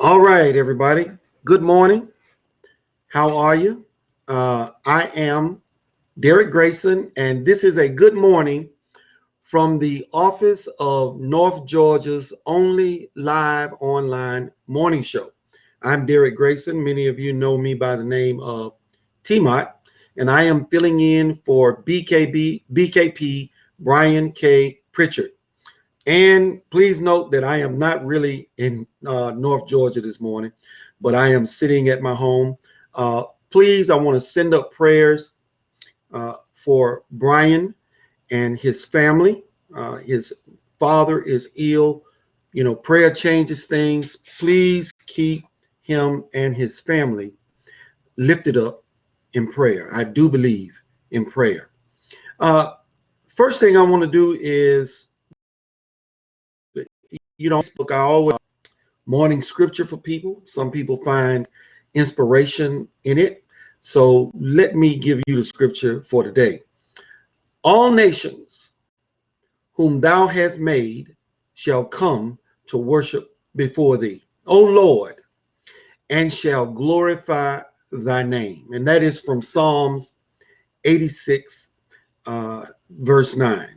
All right, everybody. Good morning. How are you? I am Derek Grayson, and this is a good morning from the office of North Georgia's only live online morning show. I'm Derek Grayson. Many of you know me by the name of TMOT, and I am filling in for BKP Brian K. Pritchard. And please note that I am not really in North Georgia this morning, but I am sitting at my home. Please, I want to send up prayers for Brian and his family. His father is ill. You know, prayer changes things. Please keep him and his family lifted up in prayer. I do believe in prayer. Uh, First thing I want to do is, Facebook, I always morning scripture for people. Some people find inspiration in it. So let me give you the scripture for today. All nations whom thou hast made shall come to worship before thee, O Lord, and shall glorify thy name. And that is from Psalms 86, verse 9.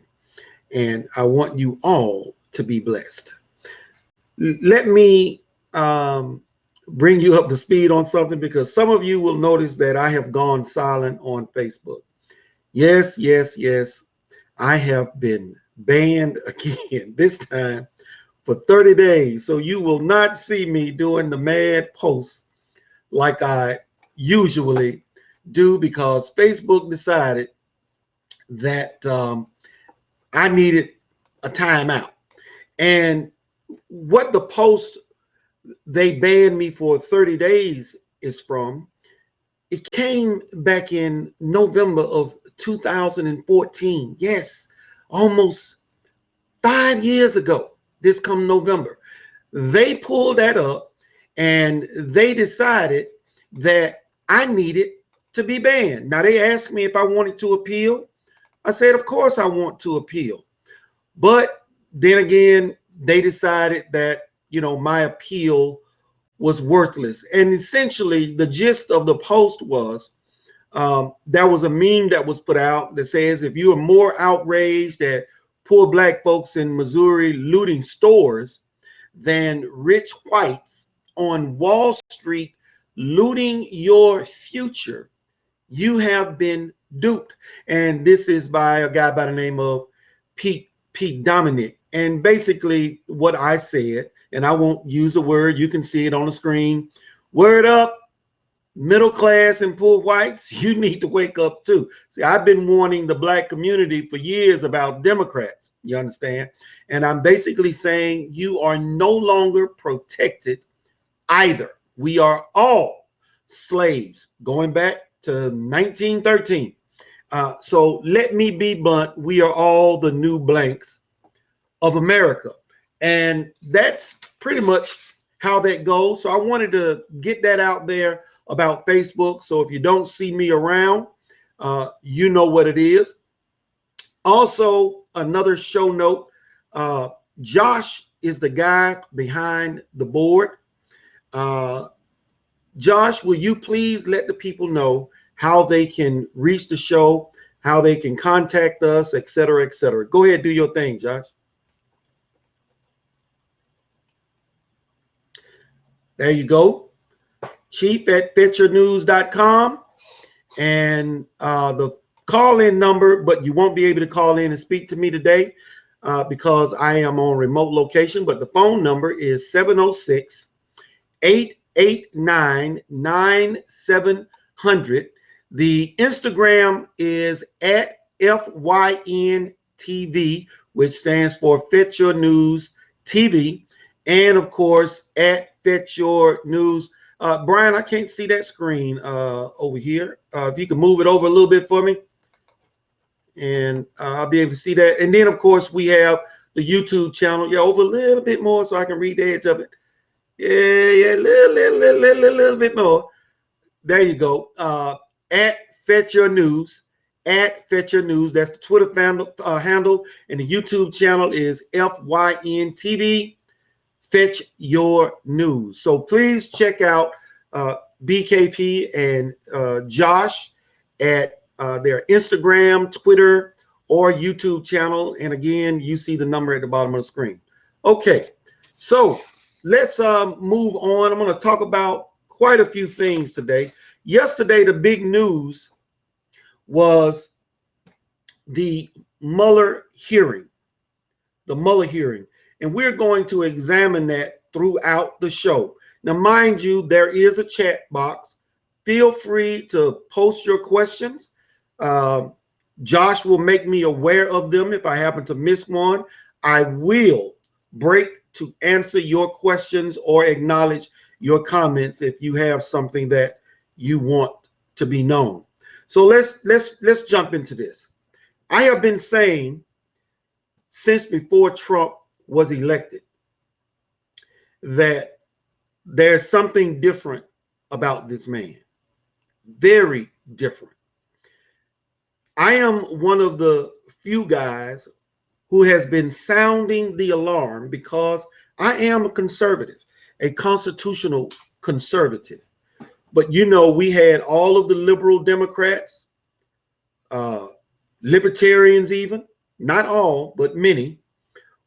And I want you all to be blessed. Let me bring you up to speed on something, because some of you will notice that I have gone silent on Facebook. Yes, yes, yes. I have been banned again, this time for 30 days. So you will not see me doing the mad posts like I usually do, because Facebook decided that I needed a timeout. And what the post they banned me for 30 days is from, it came back in November of 2014. Yes, almost 5 years ago, this come November. They pulled that up and they decided that I needed to be banned. Now, they asked me if I wanted to appeal. I said, of course I want to appeal. But then again, they decided that, my appeal was worthless. And essentially, the gist of the post was, there was a meme that was put out that says, if you are more outraged at poor black folks in Missouri looting stores than rich whites on Wall Street looting your future, you have been duped. And this is by a guy by the name of Pete Dominic. And basically what I said, and I won't use a word, you can see it on the screen. Word up, middle class and poor whites, you need to wake up too. See, I've been warning the black community for years about Democrats, you understand? And I'm basically saying you are no longer protected either. We are all slaves going back to 1913. So let me be blunt. We are all the new blanks of America. And that's pretty much how that goes. So I wanted to get that out there about Facebook. So if you don't see me around, you know what it is. Also, another show note, Josh is the guy behind the board. Josh, will you please let the people know how they can reach the show, how they can contact us, et cetera, et cetera. Go ahead, do your thing, Josh. There you go. Chief@fetchernews.com. And the call-in number, but you won't be able to call in and speak to me today because I am on remote location. But the phone number is 706-889-9700. The Instagram is at FYNTV, which stands for Fetch Your News TV. And of course, at Fetch Your News. Brian, I can't see that screen over here. If you can move it over a little bit for me, and I'll be able to see that. And then, of course, we have the YouTube channel. Yeah, over a little bit more so I can read the edge of it. Yeah, a little bit more. There you go. At Fetch Your News. At Fetch Your News. That's the Twitter handle. And the YouTube channel is FYNTV. Fetch Your News. So please check out BKP and Josh at their Instagram, Twitter, or YouTube channel. And again, you see the number at the bottom of the screen. Okay, so let's move on. I'm going to talk about quite a few things today. Yesterday, the big news was the Mueller hearing. The Mueller hearing. And we're going to examine that throughout the show. Now, mind you, there is a chat box. Feel free to post your questions. Josh will make me aware of them if I happen to miss one. I will break to answer your questions or acknowledge your comments if you have something that you want to be known. So let's jump into this. I have been saying since before Trump was elected that there's something different about this man. Very different. I am one of the few guys who has been sounding the alarm because I am a conservative, a constitutional conservative. But you know, we had all of the liberal Democrats, libertarians even, not all, but many.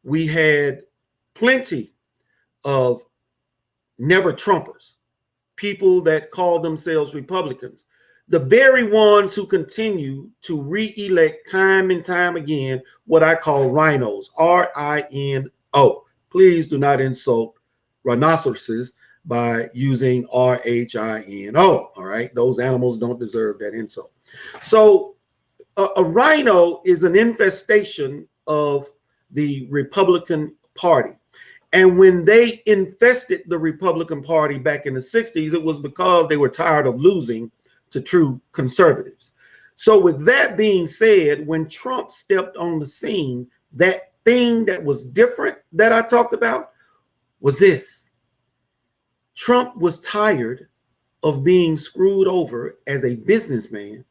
We had plenty of never Trumpers, people that call themselves Republicans, the very ones who continue to re-elect time and time again what I call rhinos, R-I-N-O. Please do not insult rhinoceroses by using R-H-I-N-O, all right? Those animals don't deserve that insult. So a rhino is an infestation of the Republican Party. And when they infested the Republican Party back in the 60s, it was because they were tired of losing to true conservatives. So with that being said, when Trump stepped on the scene, that thing that was different that I talked about was this. Trump was tired of being screwed over as a businessman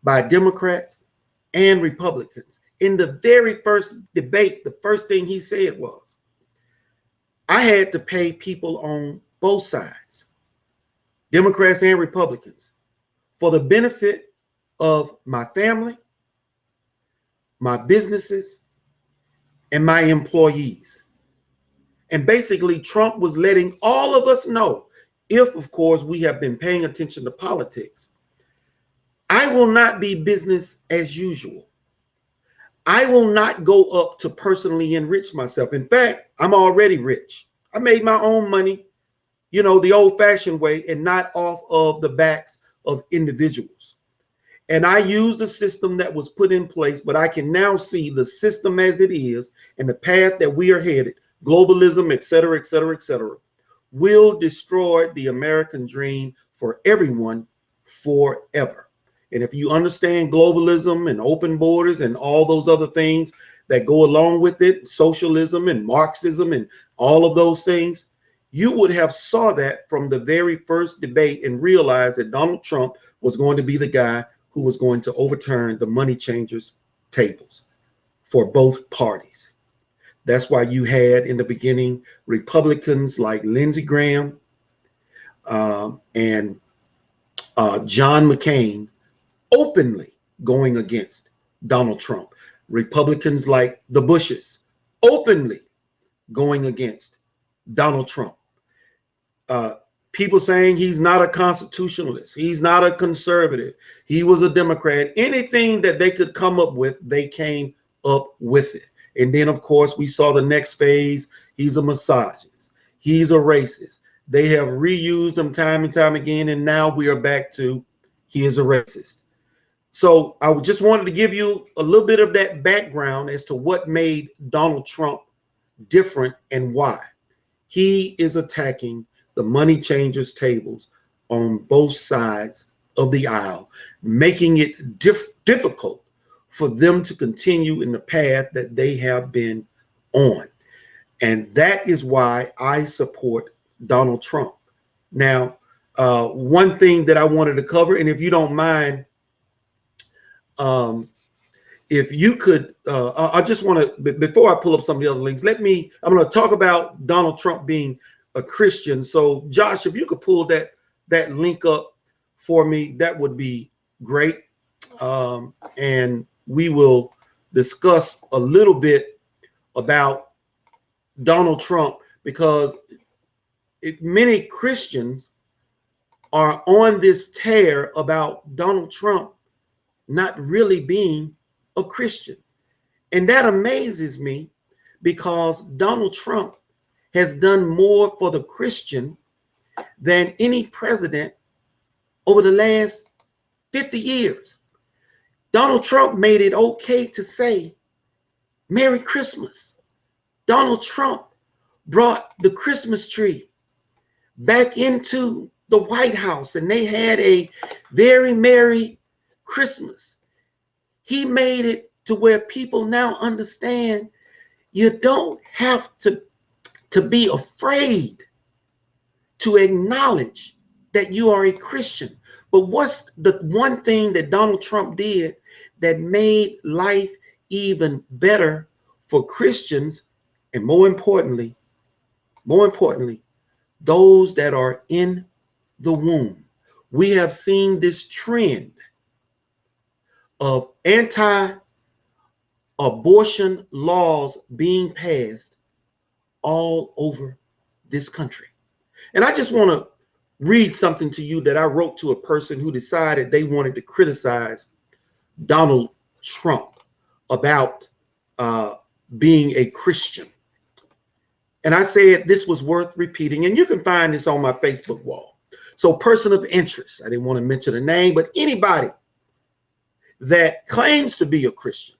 by Democrats and Republicans. In the very first debate, the first thing he said was, I had to pay people on both sides, Democrats and Republicans, for the benefit of my family, my businesses, and my employees. And basically, Trump was letting all of us know, if, of course, we have been paying attention to politics, I will not be business as usual. I will not go up to personally enrich myself. In fact, I'm already rich. I made my own money, you know, the old-fashioned way and not off of the backs of individuals. And I used a system that was put in place, but I can now see the system as it is and the path that we are headed, globalism, et cetera, et cetera, et cetera, will destroy the American dream for everyone forever. And if you understand globalism and open borders and all those other things that go along with it, socialism and Marxism and all of those things, you would have saw that from the very first debate and realized that Donald Trump was going to be the guy who was going to overturn the money changers' tables for both parties. That's why you had in the beginning Republicans like Lindsey Graham and John McCain openly going against Donald Trump. Republicans like the Bushes openly going against Donald Trump. People saying he's not a constitutionalist, he's not a conservative, he was a Democrat. Anything that they could come up with, they came up with it. And then, of course, we saw the next phase. He's a misogynist, he's a racist. They have reused him time and time again, and now we are back to he is a racist. So I just wanted to give you a little bit of that background as to what made Donald Trump different and why. He is attacking the money changers' tables on both sides of the aisle, making it difficult for them to continue in the path that they have been on. And that is why I support Donald Trump. Now, one thing that I wanted to cover, and if you don't mind, if you could, I just want to, before I pull up some of the other links, I'm going to talk about Donald Trump being a Christian. So Josh, if you could pull that link up for me, that would be great. And we will discuss a little bit about Donald Trump, because many Christians are on this tear about Donald Trump not really being a Christian. And that amazes me, because Donald Trump has done more for the Christian than any president over the last 50 years. Donald Trump made it okay to say Merry Christmas. Donald Trump brought the Christmas tree back into the White House, and they had a very Merry Christmas. He made it to where people now understand you don't have to be afraid to acknowledge that you are a Christian. But what's the one thing that Donald Trump did that made life even better for Christians, and more importantly, those that are in the womb? We have seen this trend of anti-abortion laws being passed all over this country. And I just want to read something to you that I wrote to a person who decided they wanted to criticize Donald Trump about being a Christian. And I said this was worth repeating, and you can find this on my Facebook wall. So, person of interest, I didn't want to mention a name, but anybody that claims to be a Christian,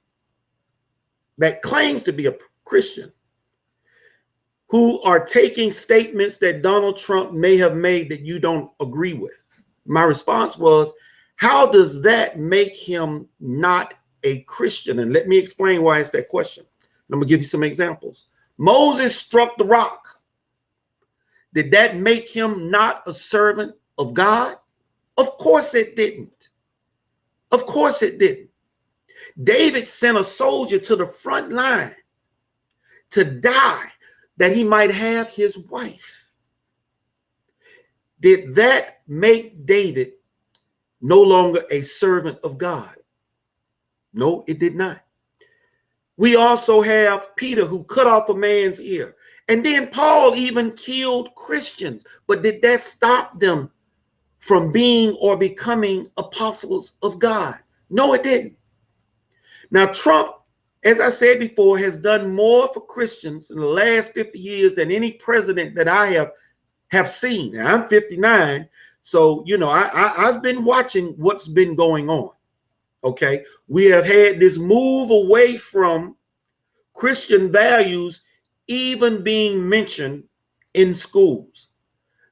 who are taking statements that Donald Trump may have made that you don't agree with. My response was, how does that make him not a Christian? And let me explain why it's that question. I'm going to give you some examples. Moses struck the rock. Did that make him not a servant of God? Of course it didn't. Of course it didn't. David sent a soldier to the front line to die that he might have his wife. Did that make David no longer a servant of God? No, it did not. We also have Peter, who cut off a man's ear. And then Paul even killed Christians. But did that stop them from being or becoming apostles of God? No, it didn't. Now, Trump, as I said before, has done more for Christians in the last 50 years than any president that I have seen. Now, I'm 59, so, you know, I've been watching what's been going on, okay? We have had this move away from Christian values even being mentioned in schools,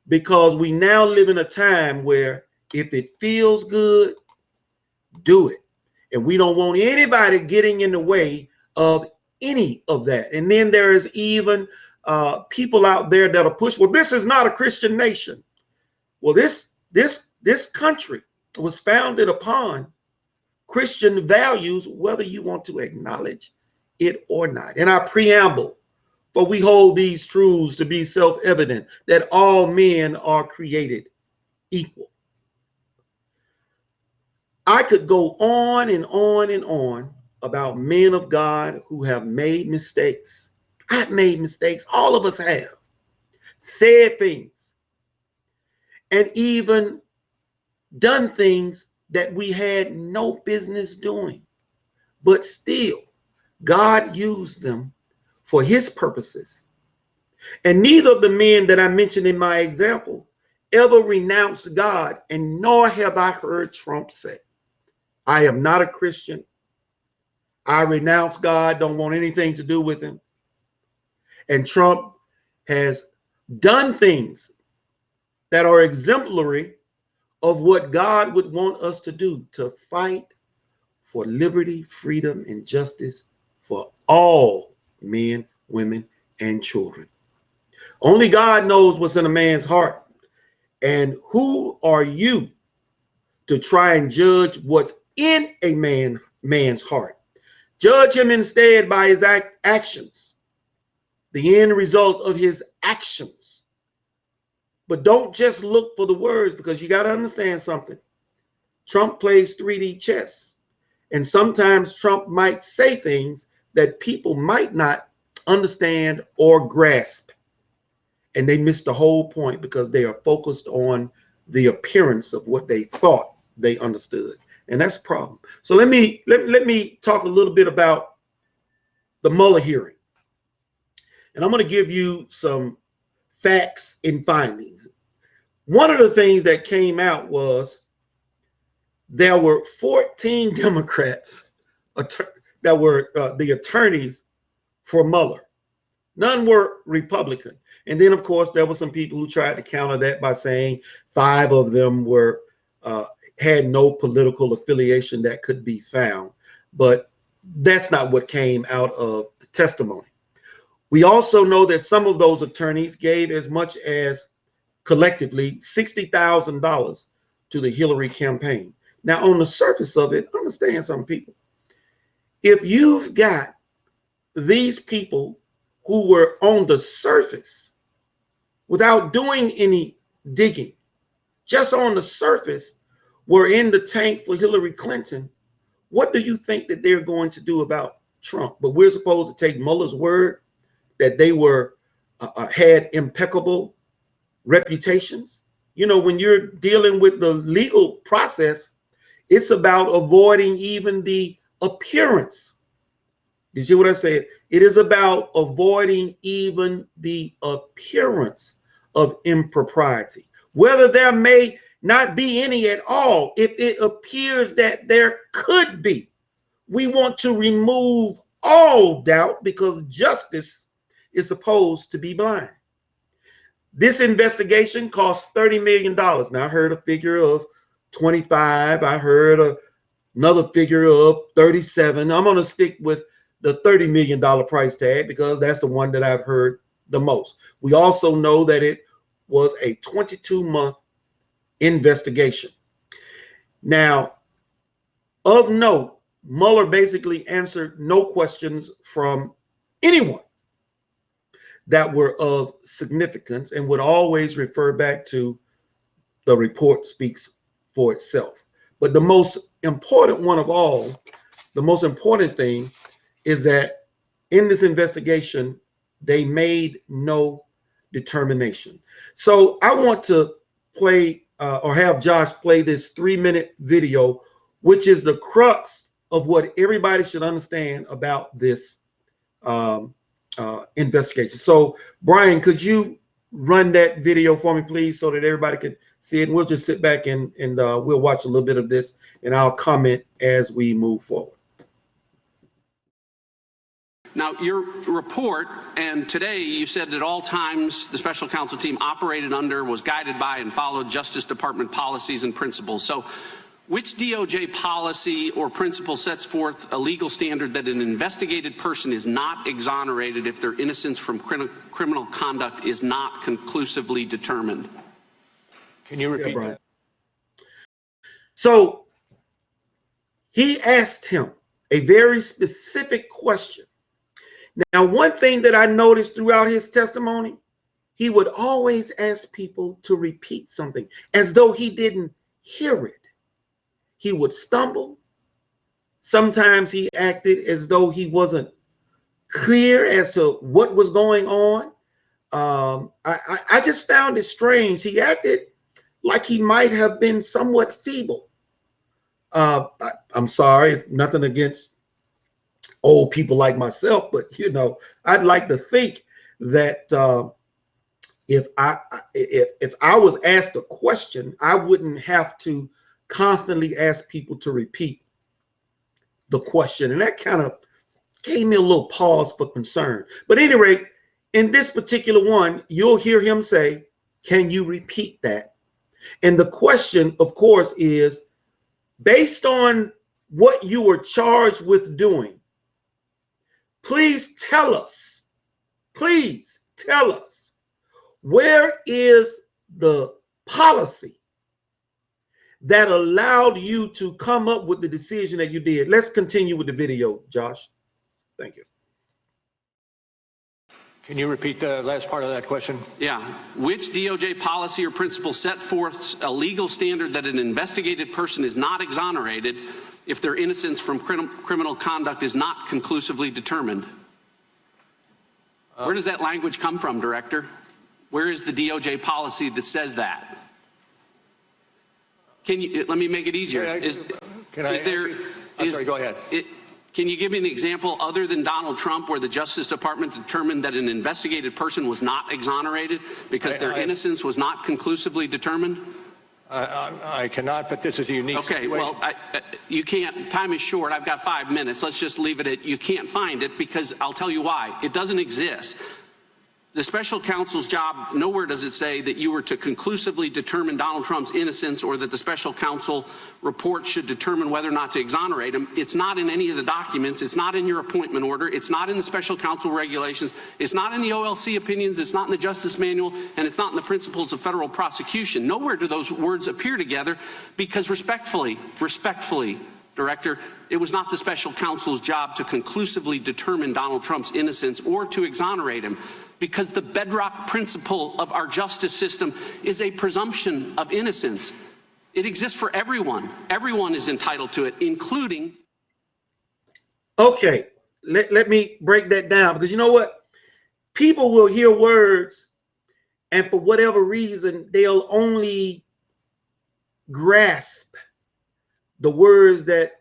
because we now live in a time where if it feels good, do it. And we don't want anybody getting in the way of any of that. And then there is even people out there that'll push, well, this is not a Christian nation. Well, this country was founded upon Christian values, whether you want to acknowledge it or not. In our preamble, for we hold these truths to be self-evident, that all men are created equal. I could go on and on and on about men of God who have made mistakes. I've made mistakes. All of us have said things and even done things that we had no business doing. But still, God used them for his purposes. And neither of the men that I mentioned in my example ever renounced God, and nor have I heard Trump say, I am not a Christian. I renounce God, don't want anything to do with him. And Trump has done things that are exemplary of what God would want us to do, to fight for liberty, freedom, and justice for all men, women, and children. Only God knows what's in a man's heart. And who are you to try and judge what's in a man's heart? Judge him instead by his actions, the end result of his actions. But don't just look for the words, because you got to understand something. Trump plays 3D chess, and sometimes Trump might say things that people might not understand or grasp, and they miss the whole point because they are focused on the appearance of what they thought they understood, and that's a problem. So let me talk a little bit about the Mueller hearing, and I'm going to give you some facts and findings. One of the things that came out was there were 14 Democrats that were the attorneys for Mueller. None were Republican. And then, of course, there were some people who tried to counter that by saying 5 of them were had no political affiliation that could be found. But that's not what came out of the testimony. We also know that some of those attorneys gave as much as collectively $60,000 to the Hillary campaign. Now, on the surface of it, understand some people. If you've got these people who were on the surface without doing any digging, just on the surface, were in the tank for Hillary Clinton, what do you think that they're going to do about Trump? But we're supposed to take Mueller's word that they were had impeccable reputations. You know, when you're dealing with the legal process, it's about avoiding even the appearance. Did you see what I said? It is about avoiding even the appearance of impropriety, whether there may not be any at all. If it appears that there could be, we want to remove all doubt, because justice is supposed to be blind. This investigation cost $30 million. Now, I heard a figure of 25. I heard another figure of 37. I'm going to stick with the $30 million price tag because that's the one that I've heard the most. We also know that it was a 22-month investigation. Now, of note, Mueller basically answered no questions from anyone that were of significance and would always refer back to the report speaks for itself. But the most important one of all, the most important thing is that in this investigation, they made no determination. So I want to play or have Josh play this 3-minute video, which is the crux of what everybody should understand about this investigation. So Brian, could you run that video for me, please, so that everybody could see it? And we'll just sit back and we'll watch a little bit of this, and I'll comment as we move forward. Now, your report, and today you said at all times the special counsel team operated under, was guided by, and followed Justice Department policies and principles. So which DOJ policy or principle sets forth a legal standard that an investigated person is not exonerated if their innocence from criminal conduct is not conclusively determined? Can you repeat that? So he asked him a very specific question. Now, one thing that I noticed throughout his testimony, he would always ask people to repeat something as though he didn't hear it. He would stumble. Sometimes he acted as though he wasn't clear as to what was going on. I just found it strange. He acted like he might have been somewhat feeble. I'm sorry, nothing against old people like myself, but you know, I'd like to think that if I was asked a question, I wouldn't have to constantly ask people to repeat the question, and that kind of gave me a little pause for concern. But at any rate, in this particular one, you'll hear him say, "Can you repeat that?" And the question, of course, is based on what you were charged with doing. Please tell us, where is the policy that allowed you to come up with the decision that you did. Let's continue with the video, Josh. Thank you. Can you repeat the last part of that question? Yeah. Which DOJ policy or principle set forth a legal standard that an investigated person is not exonerated if their innocence from criminal conduct is not conclusively determined? Where does that language come from, Director? Where is the DOJ policy that says that? Can you, let me make it easier. Go ahead. Can you give me an example other than Donald Trump where the Justice Department determined that an investigated person was not exonerated because their innocence was not conclusively determined? I cannot, but this is a unique situation. Well, you can't. Time is short. I've got 5 minutes. Let's just leave it at you can't find it, because I'll tell you why. It doesn't exist. The special counsel's job, nowhere does it say that you were to conclusively determine Donald Trump's innocence or that the special counsel report should determine whether or not to exonerate him. It's not in any of the documents. It's not in your appointment order. It's not in the special counsel regulations. It's not in the OLC opinions. It's not in the Justice Manual, and it's not in the principles of federal prosecution. Nowhere do those words appear together, because respectfully, Director, it was not the special counsel's job to conclusively determine Donald Trump's innocence or to exonerate him, because the bedrock principle of our justice system is a presumption of innocence. It exists for everyone. Everyone is entitled to it, including. Okay, let me break that down, because you know what? People will hear words, and for whatever reason, they'll only grasp the words that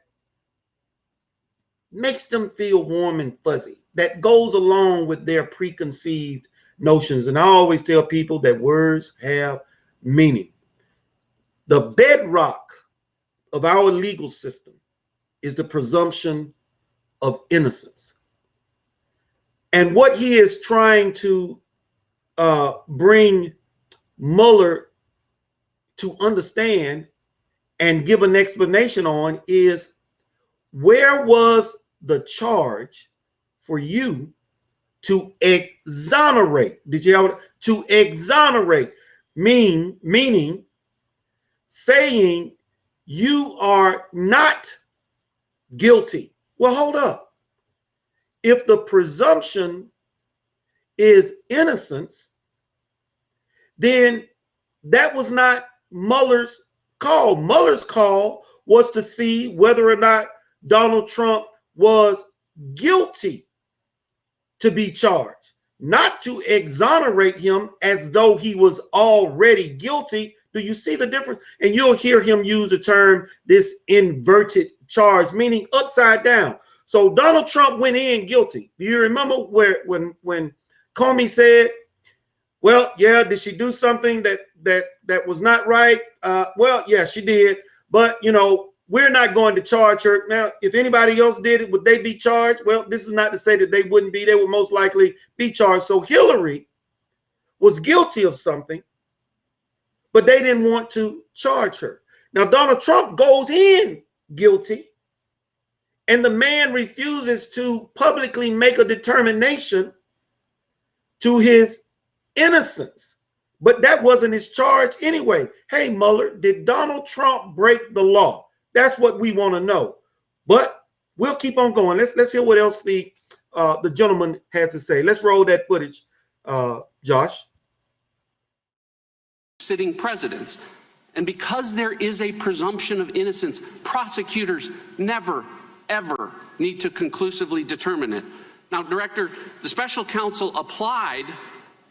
makes them feel warm and fuzzy, that goes along with their preconceived notions. And I always tell people that words have meaning. The bedrock of our legal system is the presumption of innocence. And what he is trying to bring Mueller to understand and give an explanation on is, where was the charge for you to exonerate? Did you have to exonerate? Meaning saying you are not guilty. Well, hold up. If the presumption is innocence, then that was not Mueller's call. Mueller's call was to see whether or not Donald Trump was guilty to be charged, not to exonerate him as though he was already guilty. Do you see the difference? And you'll hear him use the term, this inverted charge, meaning upside down. So Donald Trump went in guilty. Do you remember when Comey said, well, yeah, did she do something that was not right? Well, yeah, she did. But, you know, we're not going to charge her. Now, if anybody else did it, would they be charged? Well, this is not to say that they wouldn't be. They would most likely be charged. So Hillary was guilty of something, but they didn't want to charge her. Now, Donald Trump goes in guilty, and the man refuses to publicly make a determination to his innocence. But that wasn't his charge anyway. Hey, Mueller, did Donald Trump break the law? That's what we want to know. But we'll keep on going. Let's hear what else the gentleman has to say. Let's roll that footage, Josh. Sitting presidents. And because there is a presumption of innocence, prosecutors never, ever need to conclusively determine it. Now, Director, the special counsel applied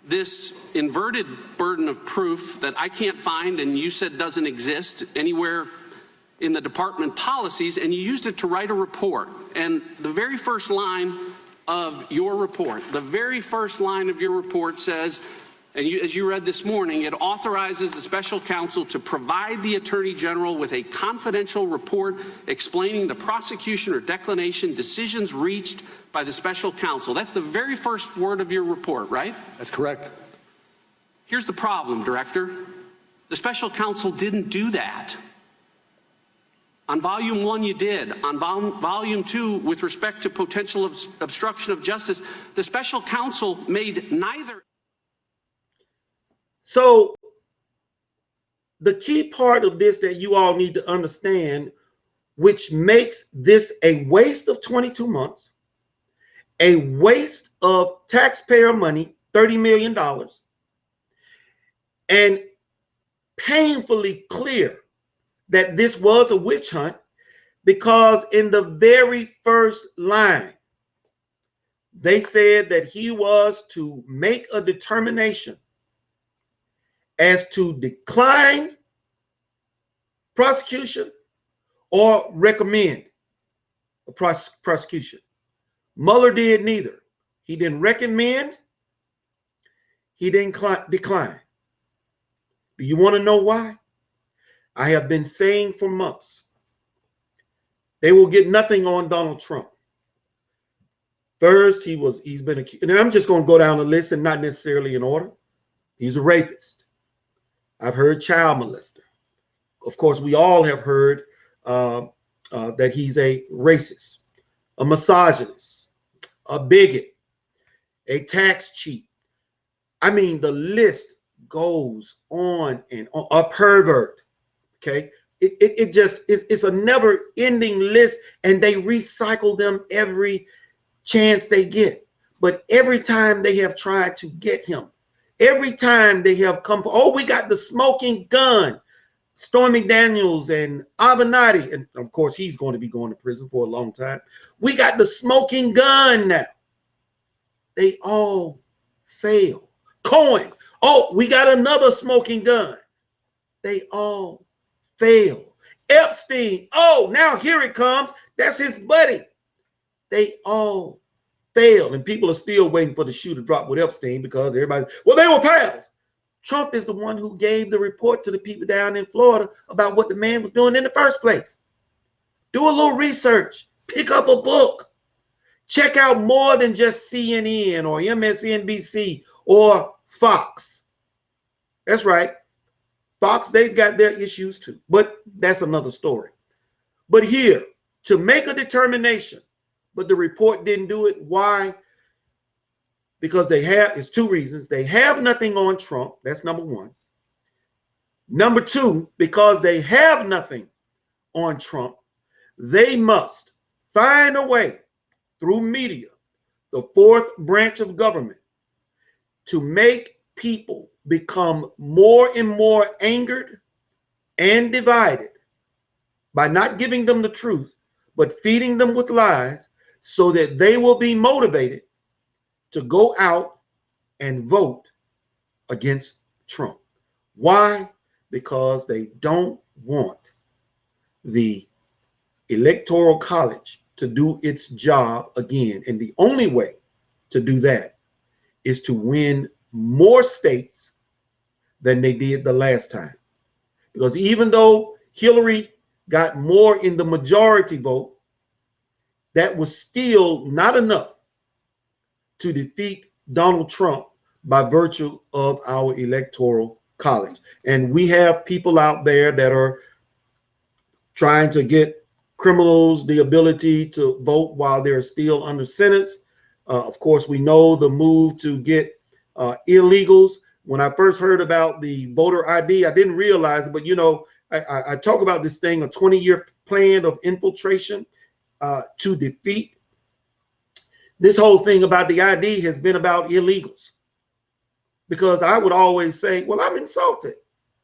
this inverted burden of proof that I can't find, and you said doesn't exist anywhere in the department policies, and you used it to write a report. And the very first line of your report, says, and as you read this morning, it authorizes the special counsel to provide the Attorney General with a confidential report explaining the prosecution or declination decisions reached by the special counsel. That's the very first word of your report, right? That's correct. Here's the problem, Director. The special counsel didn't do that. On volume 1, you did. On volume 2, with respect to potential obstruction of justice, the special counsel made neither. So the key part of this that you all need to understand, which makes this a waste of 22 months, a waste of taxpayer money, $30 million, and painfully clear that this was a witch hunt, because in the very first line, they said that he was to make a determination as to decline prosecution or recommend a prosecution. Mueller did neither. He didn't recommend, he didn't decline. Do you want to know why? I have been saying for months, they will get nothing on Donald Trump. First, he's been accused, and I'm just going to go down the list and not necessarily in order. He's a rapist. I've heard child molester. Of course, we all have heard that he's a racist, a misogynist, a bigot, a tax cheat. I mean, the list goes on and on. A pervert. Okay. It just it's a never ending list, and they recycle them every chance they get. But every time they have tried to get him, every time they have come, oh, we got the smoking gun, Stormy Daniels and Avenatti, and of course he's going to be going to prison for a long time. We got the smoking gun now. They all fail. Cohen, oh, we got another smoking gun. They all fail. Epstein, oh, now here it comes. That's his buddy. They all failed, and people are still waiting for the shoe to drop with Epstein, because everybody's, well, they were pals. Trump is the one who gave the report to the people down in Florida about what the man was doing in the first place. Do a little research, pick up a book, check out more than just CNN or MSNBC or Fox. That's right. Fox, they've got their issues too, but that's another story. But here, to make a determination, but the report didn't do it. Why? Because it's two reasons. They have nothing on Trump. That's number one. Number two, because they have nothing on Trump, they must find a way through media, the fourth branch of government, to make people become more and more angered and divided by not giving them the truth, but feeding them with lies, so that they will be motivated to go out and vote against Trump. Why? Because they don't want the Electoral College to do its job again. And the only way to do that is to win more states than they did the last time. Because even though Hillary got more in the majority vote, that was still not enough to defeat Donald Trump by virtue of our Electoral College. And we have people out there that are trying to get criminals the ability to vote while they're still under sentence. Of course, we know the move to get illegals. When I first heard about the voter ID, I didn't realize it, but you know, I talk about this thing, a 20-year plan of infiltration to defeat. This whole thing about the ID has been about illegals, because I would always say, well, I'm insulted.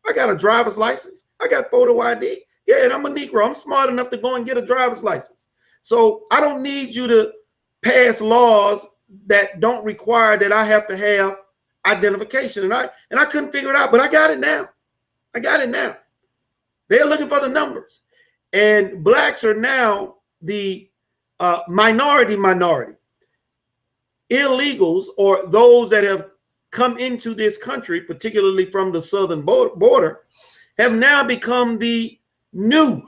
I got a driver's license. I got photo ID. Yeah, and I'm a Negro. I'm smart enough to go and get a driver's license. So I don't need you to pass laws that don't require that I have to have identification. And I couldn't figure it out, but I got it now. I got it now. They're looking for the numbers. And blacks are now the minority. Illegals, or those that have come into this country, particularly from the southern border, have now become the new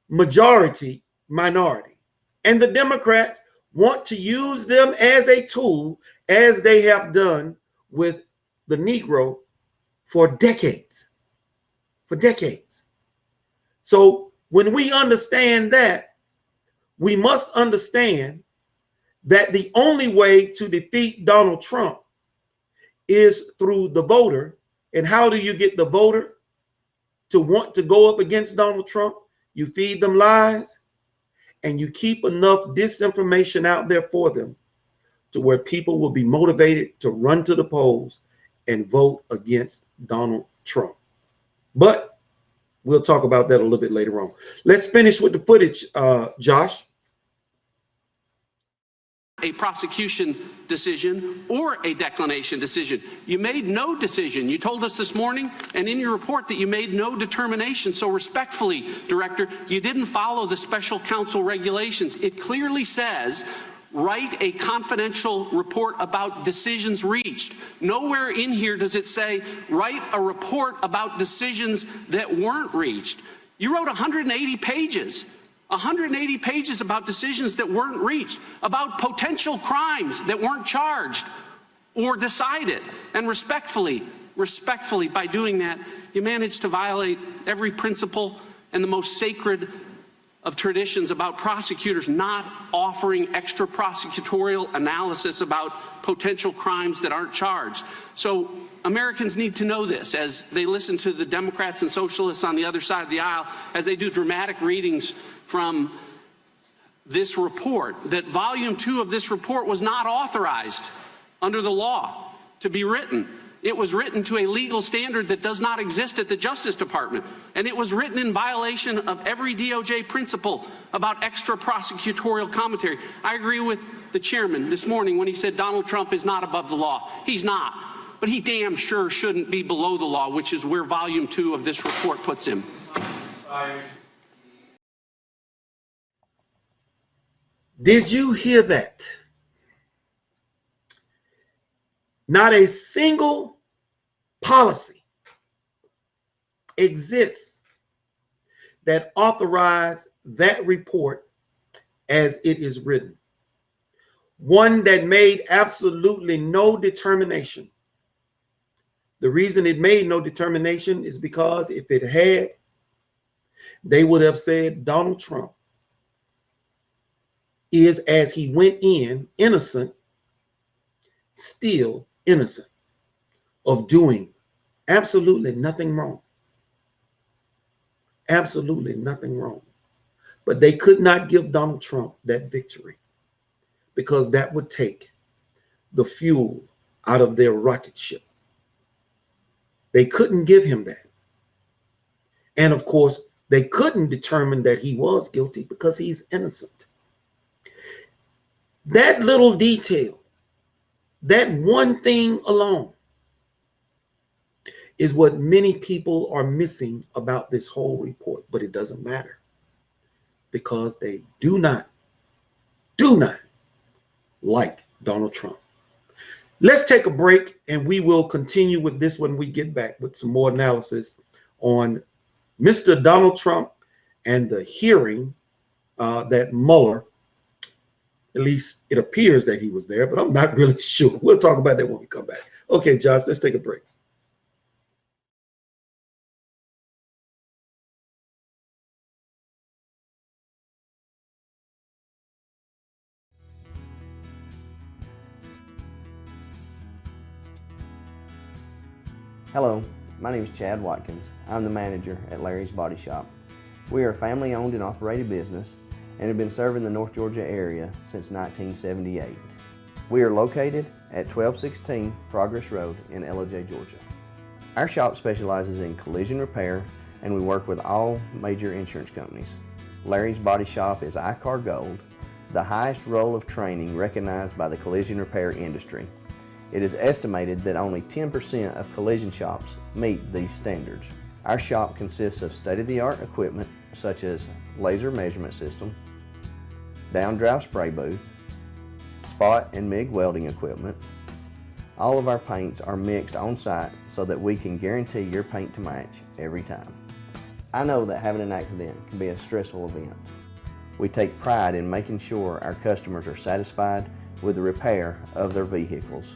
majority minority. And the Democrats want to use them as a tool, as they have done with the Negro for decades. For decades. So when we understand that, we must understand that the only way to defeat Donald Trump is through the voter. And how do you get the voter? to want to go up against Donald Trump, you feed them lies, and you keep enough disinformation out there for them to where people will be motivated to run to the polls and vote against Donald Trump. But we'll talk about that a little bit later on. Let's finish with the footage, Josh. A prosecution decision or a declination decision. You made no decision. You told us this morning and in your report that you made no determination. So respectfully, Director, you didn't follow the special counsel regulations. It clearly says, write a confidential report about decisions reached. Nowhere in here does it say, write a report about decisions that weren't reached. You wrote 180 pages. 180 pages about decisions that weren't reached, about potential crimes that weren't charged or decided. And respectfully, by doing that, you managed to violate every principle and the most sacred of traditions about prosecutors not offering extra prosecutorial analysis about potential crimes that aren't charged. So Americans need to know this as they listen to the Democrats and socialists on the other side of the aisle, as they do dramatic readings from this report, that volume 2 of this report was not authorized under the law to be written. It was written to a legal standard that does not exist at the Justice Department. And it was written in violation of every DOJ principle about extra prosecutorial commentary. I agree with the chairman this morning when he said Donald Trump is not above the law. He's not. But he damn sure shouldn't be below the law, which is where volume 2 of this report puts him. Did you hear that? Not a single policy exists that authorizes that report as it is written. One that made absolutely no determination. The reason it made no determination is because if it had, they would have said Donald Trump is, as he went in, innocent, still innocent of doing absolutely nothing wrong. Absolutely nothing wrong. But they could not give Donald Trump that victory because that would take the fuel out of their rocket ship. They couldn't give him that. And of course, they couldn't determine that he was guilty because he's innocent. That little detail, that one thing alone, is what many people are missing about this whole report. But it doesn't matter because they do not like Donald Trump. Let's take a break and we will continue with this when we get back with some more analysis on Mr. Donald Trump and the hearing that Mueller, at least it appears that he was there, but I'm not really sure. We'll talk about that when we come back. Okay, Josh, let's take a break. Hello, my name is Chad Watkins. I'm the manager at Larry's Body Shop. We are a family-owned and operated business and have been serving the North Georgia area since 1978. We are located at 1216 Progress Road in LOJ, Georgia. Our shop specializes in collision repair and we work with all major insurance companies. Larry's Body Shop is ICAR Gold, the highest role of training recognized by the collision repair industry. It is estimated that only 10% of collision shops meet these standards. Our shop consists of state-of-the-art equipment such as laser measurement system, down-drive spray booth, spot and MIG welding equipment. All of our paints are mixed on site so that we can guarantee your paint to match every time. I know that having an accident can be a stressful event. We take pride in making sure our customers are satisfied with the repair of their vehicles.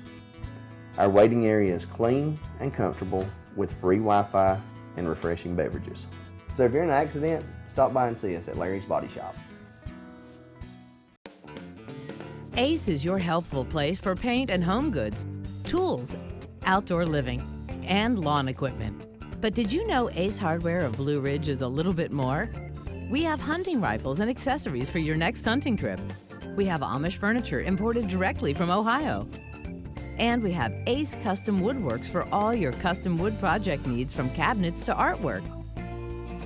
Our waiting area is clean and comfortable with free Wi-Fi and refreshing beverages. So if you're in an accident, stop by and see us at Larry's Body Shop. Ace is your healthful place for paint and home goods, tools, outdoor living, and lawn equipment. But did you know Ace Hardware of Blue Ridge is a little bit more? We have hunting rifles and accessories for your next hunting trip. We have Amish furniture imported directly from Ohio. And we have Ace Custom Woodworks for all your custom wood project needs, from cabinets to artwork.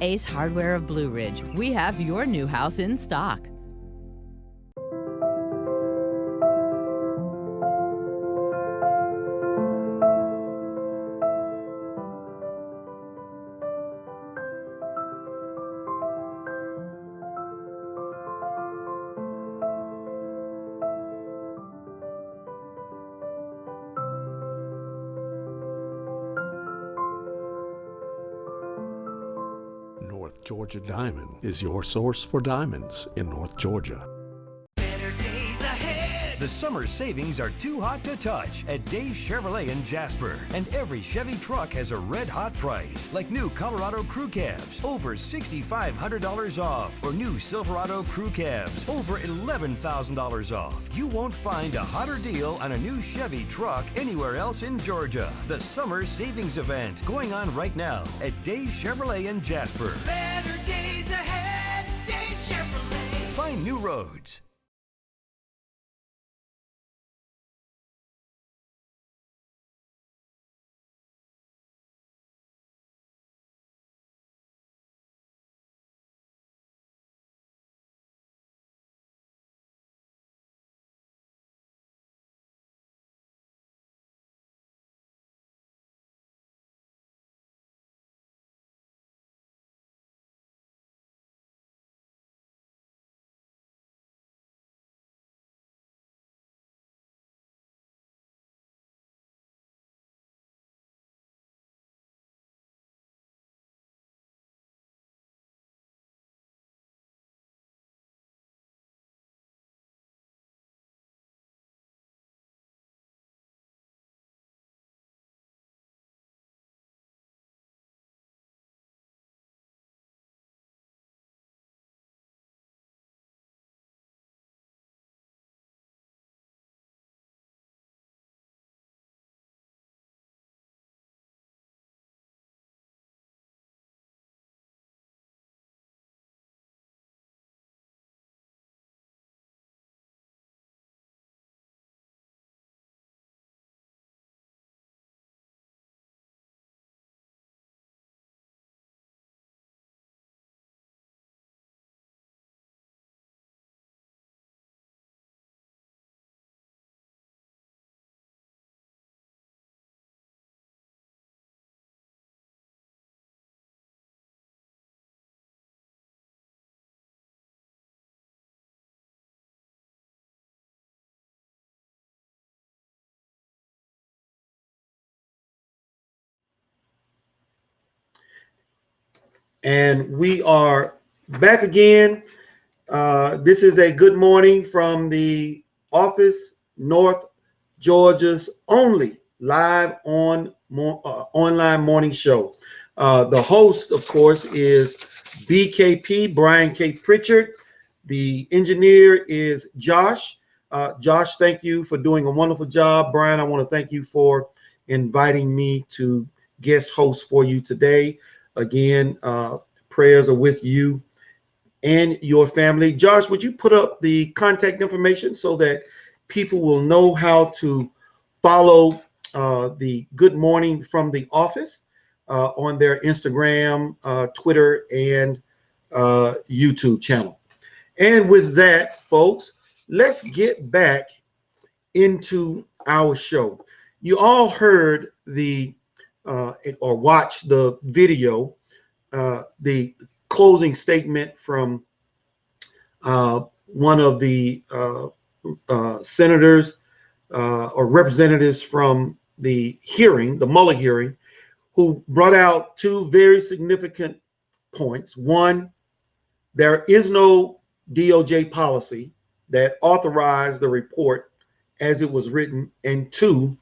Ace Hardware of Blue Ridge. We have your new house in stock. North Georgia Diamond is your source for diamonds in North Georgia. The summer savings are too hot to touch at Dave's Chevrolet in Jasper. And every Chevy truck has a red hot price, like new Colorado Crew Cabs, over $6,500 off, or new Silverado Crew Cabs, over $11,000 off. You won't find a hotter deal on a new Chevy truck anywhere else in Georgia. The summer savings event going on right now at Dave's Chevrolet in Jasper. Better days ahead, Dave's Chevrolet. Find new roads. And we are back again. This is a good morning from the office, North Georgia's only live online morning show. The host, of course, is BKP, Brian K. Pritchard. The engineer is Josh. Josh, thank you for doing a wonderful job. Brian, I want to thank you for inviting me to guest host for you today. Again, prayers are with you and your family. Josh, would you put up the contact information so that people will know how to follow the Good Morning from the Office on their Instagram, Twitter, and YouTube channel? And with that, folks, let's get back into our show. You all heard the or watched the video, the closing statement from one of the senators or representatives from the hearing, the Mueller hearing, who brought out two very significant points. One, there is no DOJ policy that authorized the report as it was written. And two,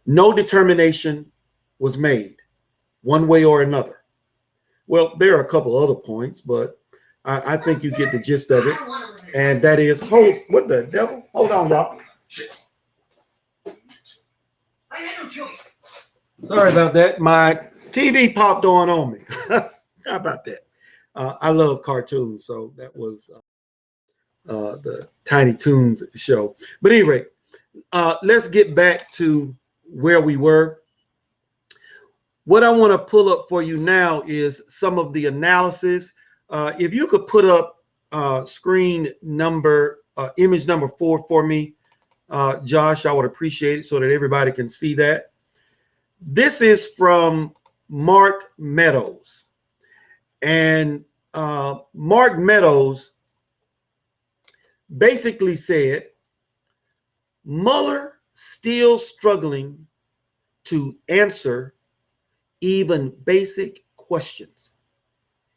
no determination was made one way or another. Well, there are a couple other points, but I think you get the gist of it. And that is, what the devil? Hold on, Rob. I had no choice. Sorry about that. My TV popped on me. How about that? I love cartoons, so that was the Tiny Toons show. But anyway, let's get back to where we were. What I want to pull up for you now is some of the analysis. If you could put up screen number, image number 4 for me, Josh, I would appreciate it so that everybody can see that. This is from Mark Meadows. And Mark Meadows basically said, Mueller still struggling to answer even basic questions.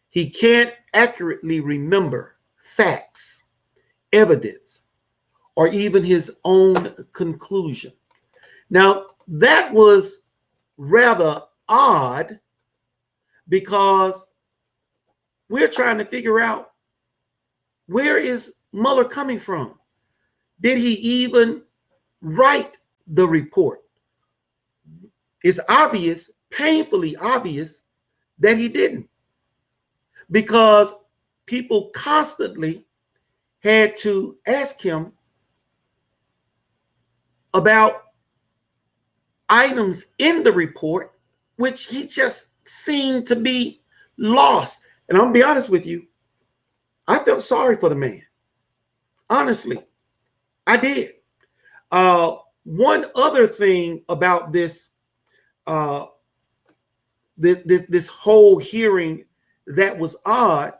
He can't accurately remember facts, evidence, or even his own conclusion. Now, that was rather odd because we're trying to figure out, where is Mueller coming from? Did he even write the report? It's obvious, painfully obvious, that he didn't, because people constantly had to ask him about items in the report, which he just seemed to be lost. And I'm gonna be honest with you, I felt sorry for the man. Honestly, I did. One other thing about this, this whole hearing that was odd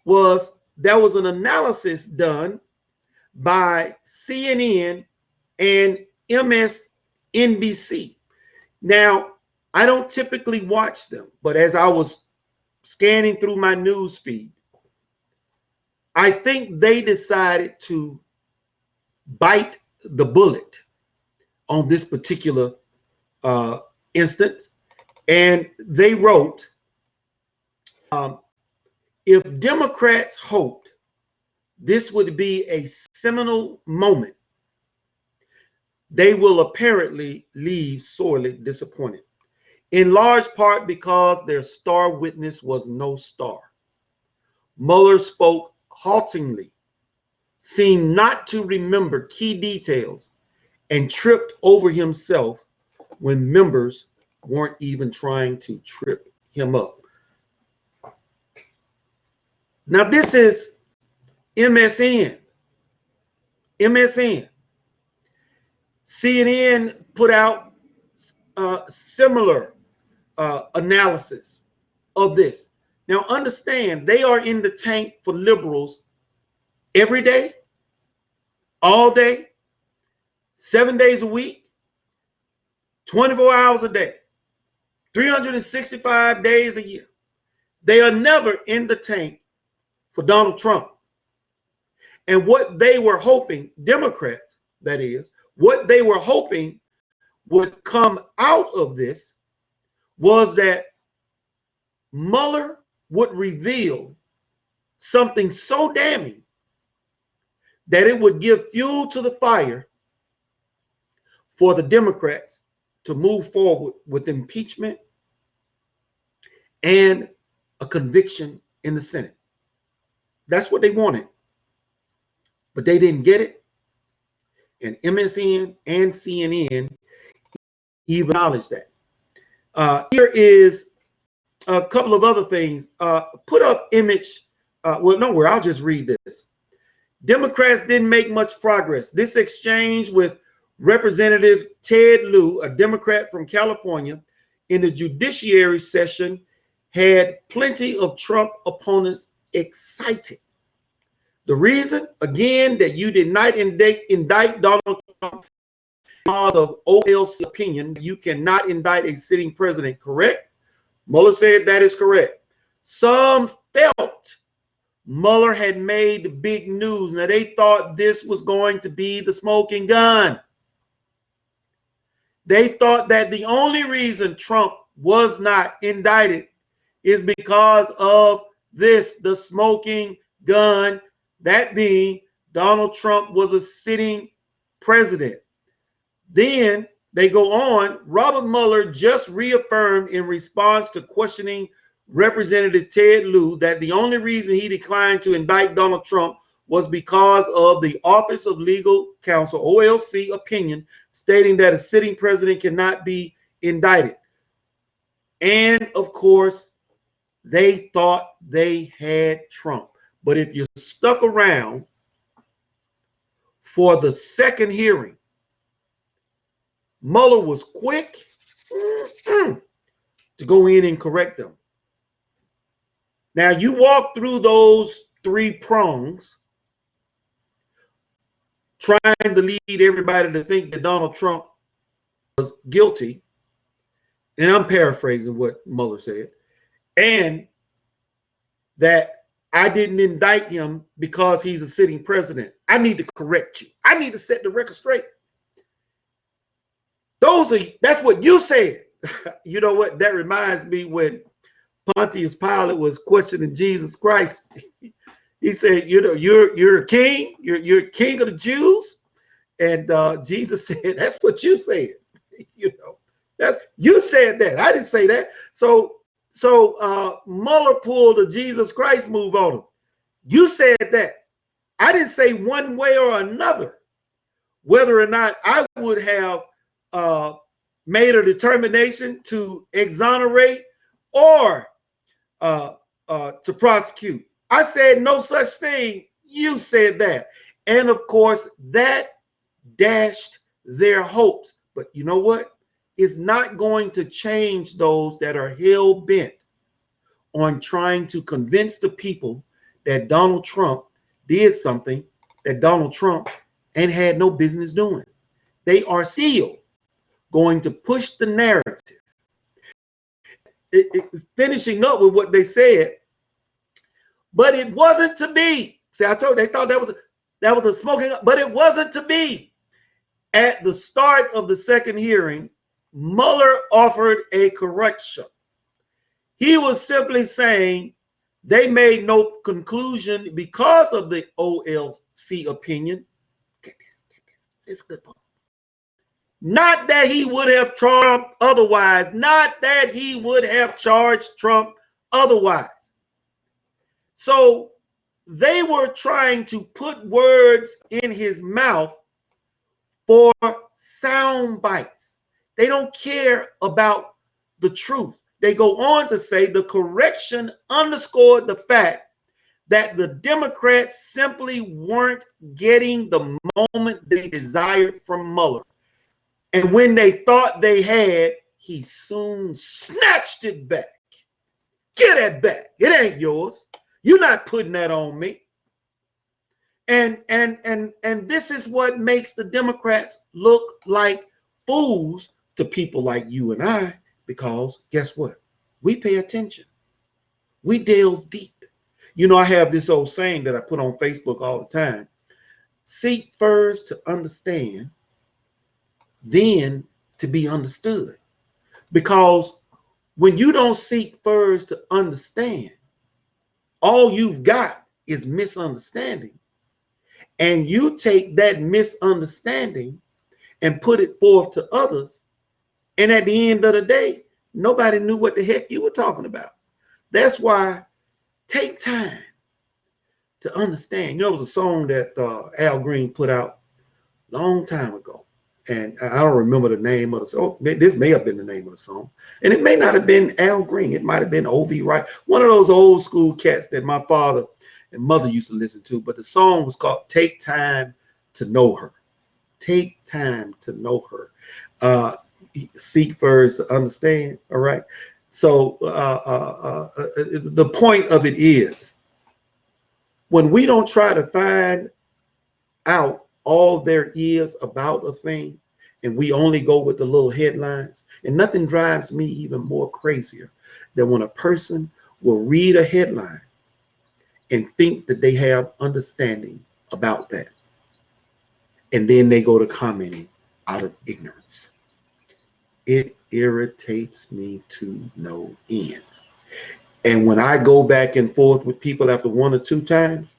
was there was an analysis done by CNN and MSNBC. Now, I don't typically watch them, but as I was scanning through my news feed, I think they decided to bite the bullet on this particular instance. And they wrote, if Democrats hoped this would be a seminal moment, they will apparently leave sorely disappointed, in large part because their star witness was no star. Mueller spoke haltingly, seemed not to remember key details, and tripped over himself when members weren't even trying to trip him up. Now, this is MSN. CNN put out similar analysis of this. Now, understand, they are in the tank for liberals every day, all day, 7 days a week, 24 hours a day, 365 days a year. They are never in the tank for Donald Trump. And what they were hoping, Democrats, that is, what they were hoping would come out of this was that Mueller would reveal something so damning that it would give fuel to the fire for the Democrats to move forward with impeachment and a conviction in the Senate. That's what they wanted, but they didn't get it. And MSN and CNN even acknowledged that. Here is a couple of other things. Put up image. Well, nowhere. I'll just read this. Democrats didn't make much progress. This exchange with Representative Ted Lieu, a Democrat from California, in the judiciary session had plenty of Trump opponents excited. The reason, again, that you did not indict Donald Trump because of OLC opinion, you cannot indict a sitting president, correct? Mueller said that is correct. Some felt Mueller had made big news. Now, they thought this was going to be the smoking gun. They thought that the only reason Trump was not indicted is because of this, the smoking gun, that being Donald Trump was a sitting president. Then they go on. Robert Mueller just reaffirmed in response to questioning Representative Ted Lieu that the only reason he declined to indict Donald Trump was because of the Office of Legal Counsel, OLC, opinion stating that a sitting president cannot be indicted. And of course, they thought they had Trump. But if you stuck around for the second hearing, Mueller was quick to go in and correct them. Now, you walk through those three prongs, trying to lead everybody to think that Donald Trump was guilty. And I'm paraphrasing what Mueller said. And that I didn't indict him because he's a sitting president. I need to correct you. I need to set the record straight. That's what you said. You know what? That reminds me when Pontius Pilate was questioning Jesus Christ. He said, you know, you're a king, you're king of the Jews. And Jesus said, that's what you said. You know, you said that. I didn't say that. So Mueller pulled a Jesus Christ move on him. You said that. I didn't say one way or another whether or not I would have made a determination to exonerate or to prosecute. I said no such thing. You said that. And of course, that dashed their hopes. But you know what? It's not going to change those that are hell-bent on trying to convince the people that Donald Trump did something that Donald Trump ain't had no business doing. They are still going to push the narrative. Finishing up with what they said, but it wasn't to be. See, I told you, they thought that was a smoking, but it wasn't to be. At the start of the second hearing, Mueller offered a correction. He was simply saying they made no conclusion because of the OLC opinion. Get this. It's a good point. Not that he would have Trump otherwise. Not that he would have charged Trump otherwise. So they were trying to put words in his mouth for sound bites. They don't care about the truth. They go on to say the correction underscored the fact that the Democrats simply weren't getting the moment they desired from Mueller. And when they thought they had, he soon snatched it back. Get it back. It ain't yours. You're not putting that on me. And this is what makes the Democrats look like fools to people like you and I, because guess what? We pay attention. We delve deep. You know, I have this old saying that I put on Facebook all the time. Seek first to understand, then to be understood. Because when you don't seek first to understand, all you've got is misunderstanding. And you take that misunderstanding and put it forth to others. And at the end of the day, nobody knew what the heck you were talking about. That's why take time to understand. You know, it was a song that Al Green put out a long time ago. And I don't remember the name of the song. This may have been the name of the song. And it may not have been Al Green. It might have been O.V. Wright. One of those old school cats that my father and mother used to listen to. But the song was called Take Time to Know Her. Take time to know her. Seek first to understand. All right. So the point of it is, when we don't try to find out all there is about a thing, and we only go with the little headlines, and nothing drives me even more crazier than when a person will read a headline and think that they have understanding about that, and then they go to commenting out of ignorance. It irritates me to no end. And when I go back and forth with people after one or two times,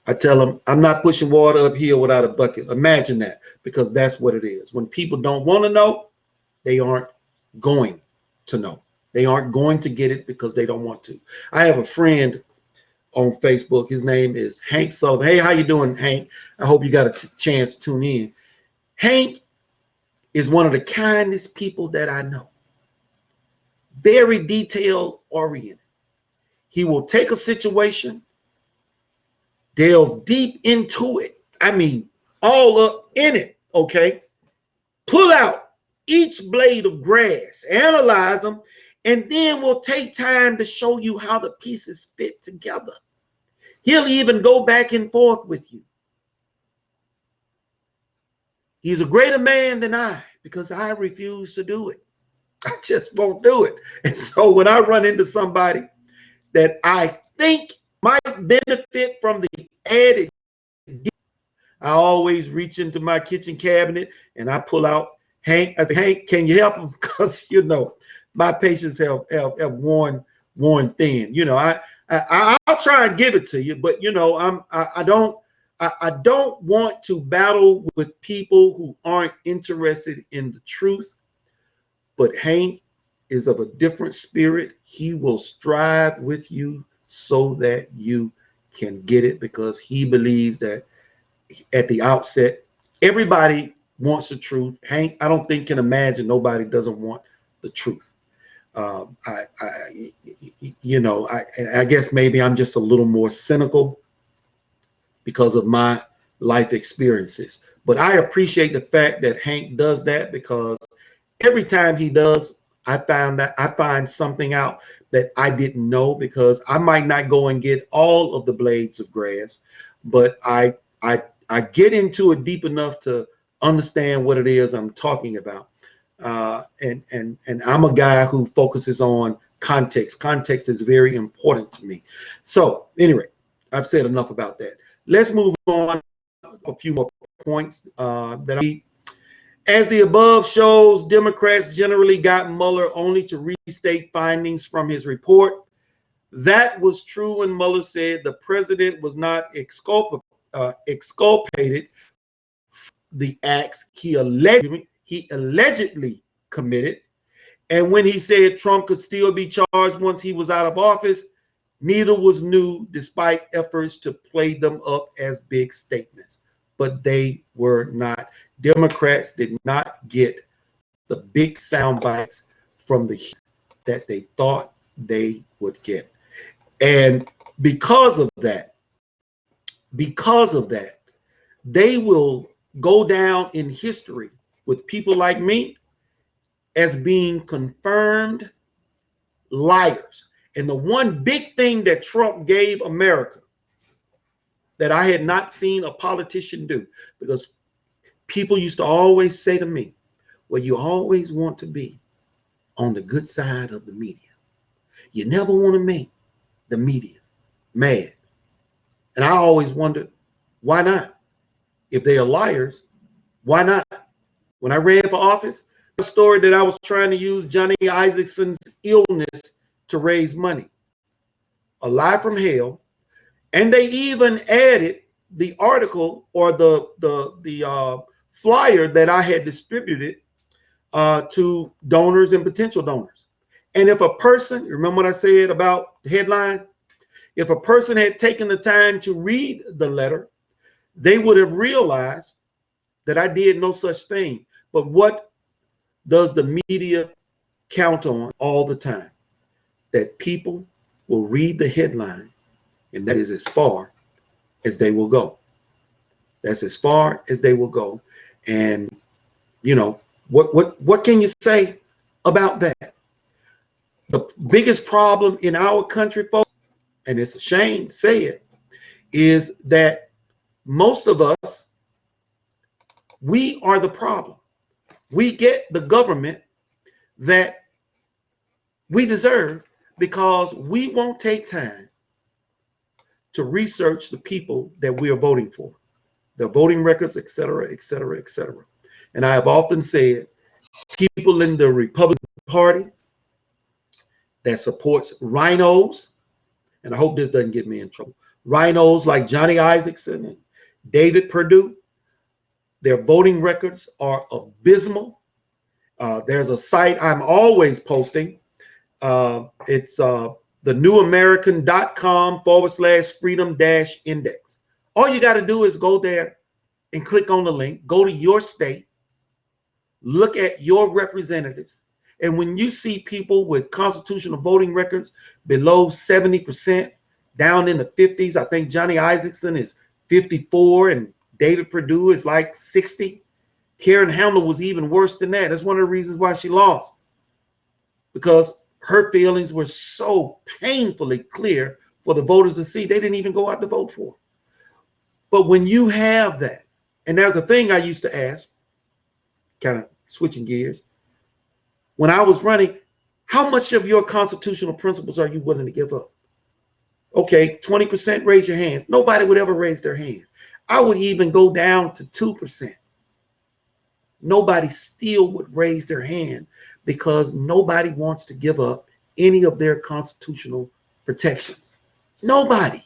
I tell them, I'm not pushing water uphill without a bucket. Imagine that, because that's what it is. When people don't want to know, they aren't going to know. They aren't going to get it because they don't want to. I have a friend on Facebook. His name is Hank Sullivan. Hey, how you doing, Hank? I hope you got a chance to tune in. Hank is one of the kindest people that I know. Very detail oriented. He will take a situation, delve deep into it. I mean, all up in it, okay? Pull out each blade of grass, analyze them, and then we'll take time to show you how the pieces fit together. He'll even go back and forth with you. He's a greater man than I, because I refuse to do it. I just won't do it. And so when I run into somebody that I think might benefit from the added, I always reach into my kitchen cabinet and I pull out Hank. I say, Hank, can you help him? Because, you know, my patience have worn thin. You know, I'll try and give it to you, but you know, I don't want to battle with people who aren't interested in the truth. But Hank is of a different spirit. He will strive with you so that you can get it, because he believes that at the outset, everybody wants the truth. Hank, I don't think, can imagine nobody doesn't want the truth. I guess maybe I'm just a little more cynical because of my life experiences. But I appreciate the fact that Hank does that, because every time he does, I find something out that I didn't know, because I might not go and get all of the blades of grass, but I get into it deep enough to understand what it is I'm talking about. And I'm a guy who focuses on context. Context is very important to me. So anyway, I've said enough about that. Let's move on. A few more points as the above shows, Democrats generally got Mueller only to restate findings from his report. That was true when Mueller said the president was not exculpated for the acts he allegedly committed. And when he said Trump could still be charged once he was out of office, neither was new, despite efforts to play them up as big statements. But they were not. Democrats did not get the big sound bites from the that they thought they would get. And because of that, they will go down in history with people like me as being confirmed liars. And the one big thing that Trump gave America that I had not seen a politician do, because people used to always say to me, well, you always want to be on the good side of the media. You never want to make the media mad. And I always wondered, why not? If they are liars, why not? When I ran for office, a story that I was trying to use Johnny Isaac's illness to raise money. A lie from hell. And they even added the article or the flyer that I had distributed to donors and potential donors. And if a person, remember what I said about the headline? If a person had taken the time to read the letter, they would have realized that I did no such thing. But what does the media count on all the time? That people will read the headline, and that is as far as they will go. That's as far as they will go. And you know, what can you say about that? The biggest problem in our country, folks, and it's a shame to say it, is that most of us, we are the problem. We get the government that we deserve because we won't take time to research the people that we are voting for, their voting records, et cetera, et cetera, et cetera. And I have often said, people in the Republican Party that supports rhinos, and I hope this doesn't get me in trouble, rhinos like Johnny Isaacson and David Perdue. Their voting records are abysmal. There's a site I'm always posting. It's thenewamerican.com/freedom-index. All you got to do is go there and click on the link, go to your state, look at your representatives. And when you see people with constitutional voting records below 70%, down in the 50s, I think Johnny Isaacson is 54 and David Perdue is like 60. Karen Hamler was even worse than that. That's one of the reasons why she lost, because her feelings were so painfully clear for the voters to see. They didn't even go out to vote for her. But when you have that, and there's a thing I used to ask, kind of switching gears, when I was running, how much of your constitutional principles are you willing to give up? Okay, 20%, raise your hands. Nobody would ever raise their hand. I would even go down to 2%. Nobody still would raise their hand because nobody wants to give up any of their constitutional protections. Nobody.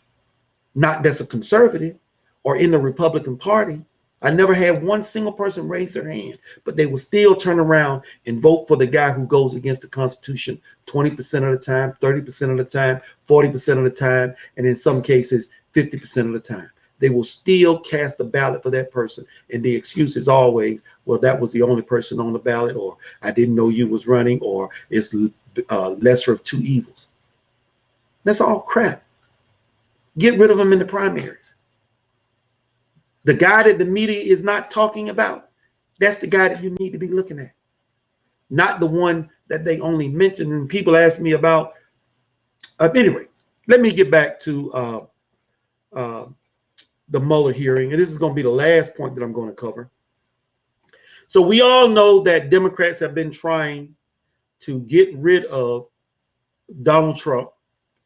Not that's a conservative or in the Republican Party. I never had one single person raise their hand, but they will still turn around and vote for the guy who goes against the Constitution 20% of the time, 30% of the time, 40% of the time, and in some cases, 50% of the time. They will still cast a ballot for that person. And the excuse is always, well, that was the only person on the ballot, or I didn't know you was running, or it's lesser of two evils. That's all crap. Get rid of them in the primaries. The guy that the media is not talking about, that's the guy that you need to be looking at, not the one that they only mention. And people ask me about, anyway, let me get back to the Mueller hearing. And this is going to be the last point that I'm going to cover. So we all know that Democrats have been trying to get rid of Donald Trump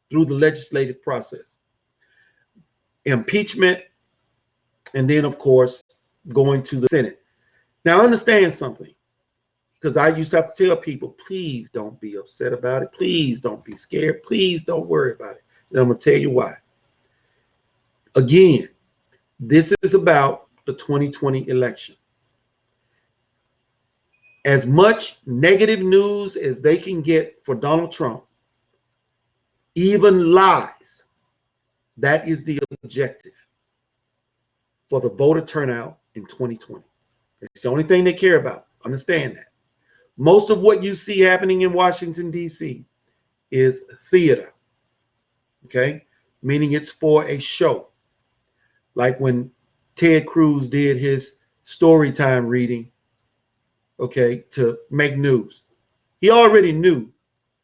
through the legislative process. Impeachment, and then, of course, going to the Senate. Now, understand something, because I used to have to tell people, please don't be upset about it. Please don't be scared. Please don't worry about it. And I'm going to tell you why. Again, this is about the 2020 election. As much negative news as they can get for Donald Trump, even lies, that is the objective for the voter turnout in 2020. It's the only thing they care about. Understand that. Most of what you see happening in Washington, D.C. is theater, okay? Meaning it's for a show. Like when Ted Cruz did his story time reading, okay, to make news. He already knew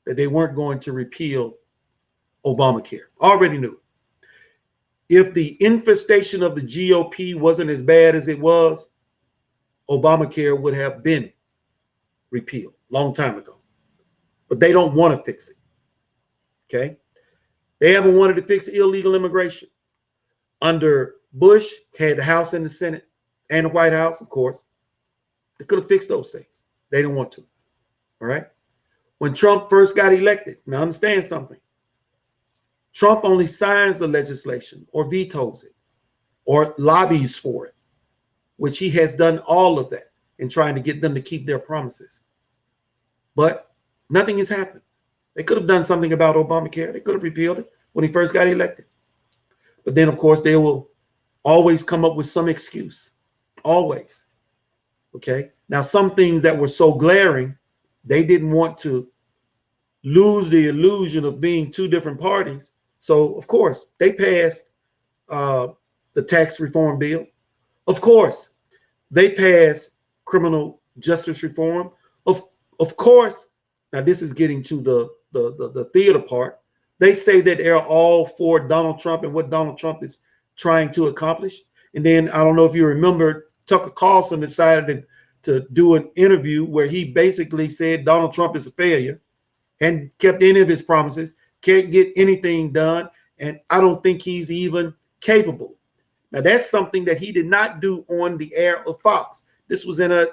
that they weren't going to repeal Obamacare. Already knew it. If the infestation of the GOP wasn't as bad as it was, Obamacare would have been repealed a long time ago. But they don't want to fix it. Okay? They haven't wanted to fix illegal immigration. Under Bush, had the House and the Senate and the White House, of course. They could have fixed those things. They didn't want to. All right? When Trump first got elected, now understand something. Trump only signs the legislation or vetoes it or lobbies for it, which he has done all of that in trying to get them to keep their promises. But nothing has happened. They could have done something about Obamacare. They could have repealed it when he first got elected. But then, of course, they will always come up with some excuse. Always. Okay? Now, some things that were so glaring, they didn't want to lose the illusion of being two different parties. So, of course, they passed the tax reform bill. Of course, they passed criminal justice reform. Of course, now this is getting to the theater part. They say that they're all for Donald Trump and what Donald Trump is trying to accomplish. And then I don't know if you remember, Tucker Carlson decided to do an interview where he basically said Donald Trump is a failure and kept any of his promises, can't get anything done, and I don't think he's even capable. Now, that's something that he did not do on the air of Fox. This was in a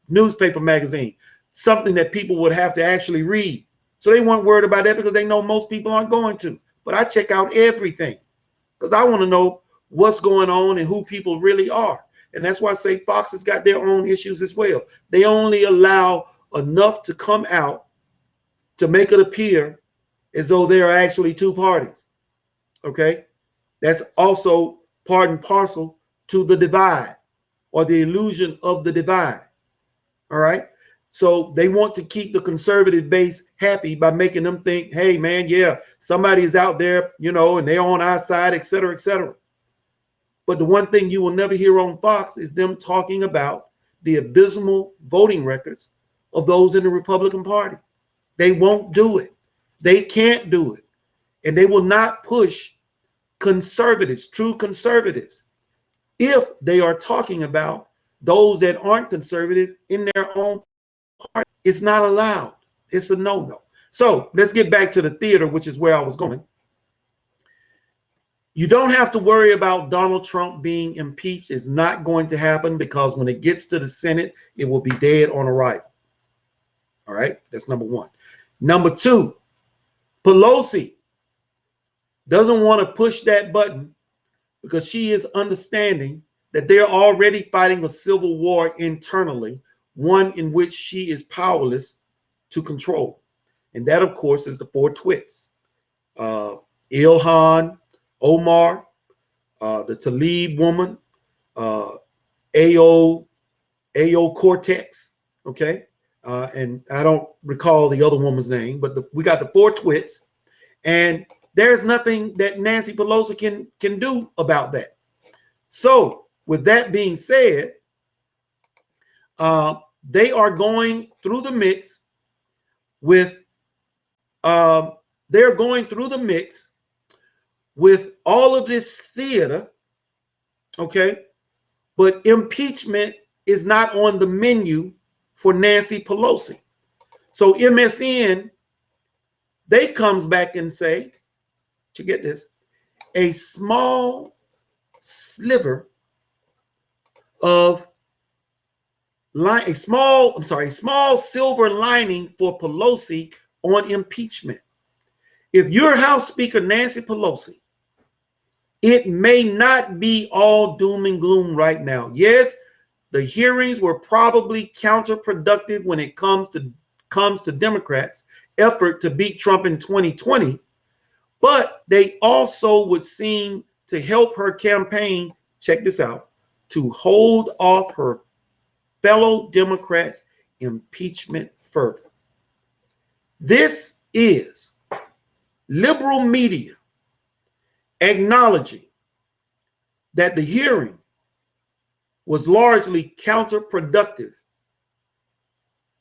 newspaper magazine, something that people would have to actually read. So they weren't worried about that because they know most people aren't going to. But I check out everything because I want to know what's going on and who people really are. And that's why I say Fox has got their own issues as well. They only allow enough to come out to make it appear as though there are actually two parties. Okay? That's also part and parcel to the divide or the illusion of the divide. All right? So they want to keep the conservative base happy by making them think, hey, man, yeah, somebody is out there, you know, and they're on our side, et cetera, et cetera. But the one thing you will never hear on Fox is them talking about the abysmal voting records of those in the Republican Party. They won't do it. They can't do it. And they will not push conservatives, true conservatives, if they are talking about those that aren't conservative in their own party. It's not allowed. It's a no-no. So let's get back to the theater, which is where I was going. You don't have to worry about Donald Trump being impeached. It's not going to happen because when it gets to the Senate, it will be dead on arrival. All right, that's number one. Number two, Pelosi doesn't want to push that button because she is understanding that they're already fighting a civil war internally, one in which she is powerless to control. And that, of course, is the four twits. Ilhan Omar, the Tlaib woman, Ayo Cortex, okay? And I don't recall the other woman's name, but we got the four twits, and there's nothing that Nancy Pelosi can do about that. So with that being said, they are going through the mix with with all of this theater, okay? But impeachment is not on the menu for Nancy Pelosi. So MSN, they comes back and say, to get this, a small sliver of a small silver lining for Pelosi on impeachment. If you're House Speaker Nancy Pelosi, it may not be all doom and gloom right now. Yes, the hearings were probably counterproductive when it comes to Democrats' effort to beat Trump in 2020, but they also would seem to help her campaign, check this out, to hold off her fellow Democrats' impeachment fervor. This is liberal media acknowledging that the hearing was largely counterproductive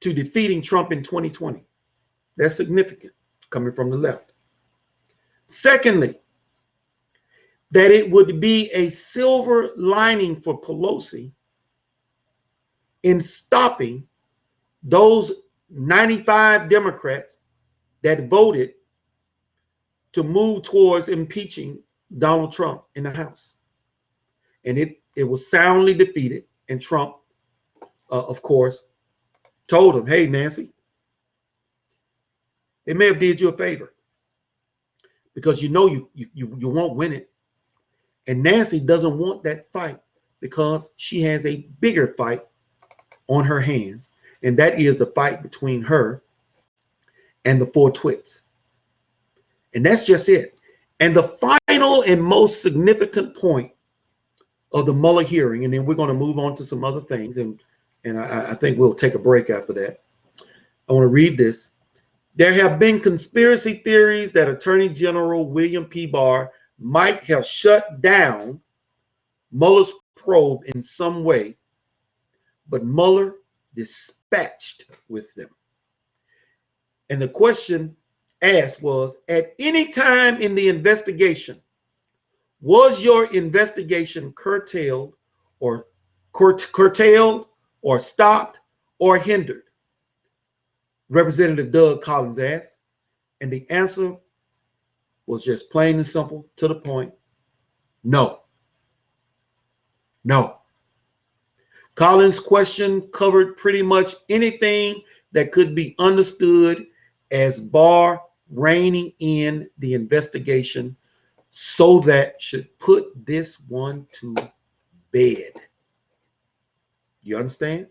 to defeating Trump in 2020. That's significant, coming from the left. Secondly, that it would be a silver lining for Pelosi in stopping those 95 Democrats that voted to move towards impeaching Donald Trump in the House. And it was soundly defeated. And Trump, of course, told him, hey, Nancy, they may have did you a favor because you know you won't win it. And Nancy doesn't want that fight because she has a bigger fight on her hands. And that is the fight between her and the four twits. And that's just it. And the final and most significant point of the Mueller hearing, and then we're going to move on to some other things, and I think we'll take a break after that. I want to read this. There have been conspiracy theories that Attorney General William P. Barr might have shut down Mueller's probe in some way, but Mueller dispatched with them. And the question asked was, at any time in the investigation, was your investigation curtailed or stopped or hindered? Representative Doug Collins asked, and the answer was just plain and simple, to the point. No. No. Collins' question covered pretty much anything that could be understood as Barr reining in the investigation so that should put this one to bed. You understand?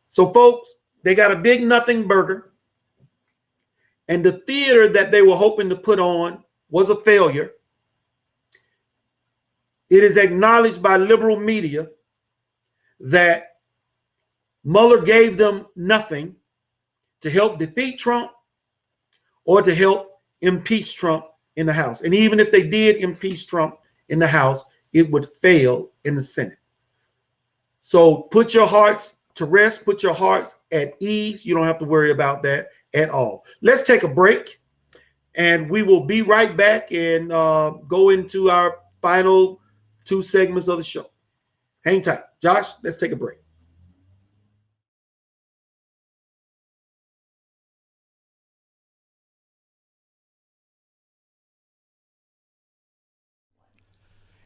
So, folks, they got a big nothing burger, and the theater that they were hoping to put on was a failure. It is acknowledged by liberal media that Mueller gave them nothing to help defeat Trump or to help impeach Trump in the House. And even if they did impeach Trump in the House, it would fail in the Senate. So put your hearts to rest, put your hearts at ease. You don't have to worry about that at all. Let's take a break, and we will be right back and go into our final 2 segments of the show. Hang tight. Josh, let's take a break.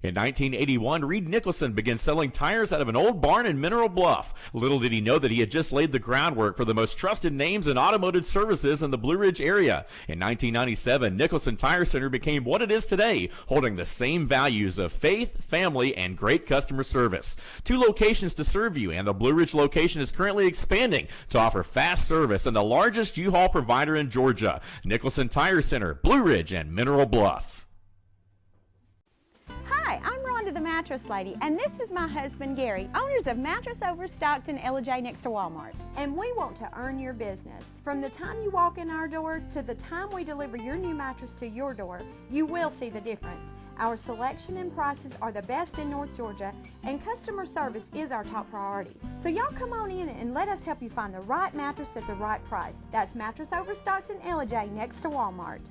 In 1981, Reed Nicholson began selling tires out of an old barn in Mineral Bluff. Little did he know that he had just laid the groundwork for the most trusted names in automotive services in the Blue Ridge area. In 1997, Nicholson Tire Center became what it is today, holding the same values of faith, family, and great customer service. 2 locations to serve you, and the Blue Ridge location is currently expanding to offer fast service and the largest U-Haul provider in Georgia. Nicholson Tire Center, Blue Ridge, and Mineral Bluff. Hi, I'm Rhonda the Mattress Lady, and this is my husband Gary, owners of Mattress Overstocked in Ella next to Walmart. And we want to earn your business. From the time you walk in our door to the time we deliver your new mattress to your door, you will see the difference. Our selection and prices are the best in North Georgia, and customer service is our top priority. So y'all come on in and let us help you find the right mattress at the right price. That's Mattress Overstocked in Ella next to Walmart.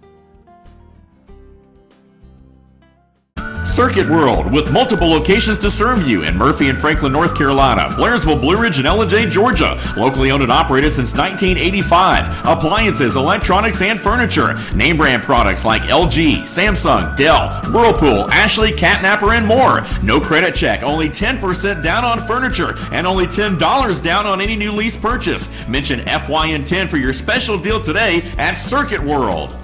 Circuit World, with multiple locations to serve you in Murphy and Franklin, North Carolina, Blairsville, Blue Ridge, and Ella, Georgia. Locally owned and operated since 1985. Appliances, electronics, and furniture. Name brand products like LG, Samsung, Dell, Whirlpool, Ashley, Catnapper, and more. No credit check, only 10% down on furniture, and only $10 down on any new lease purchase. Mention FYN10 for your special deal today at Circuit World.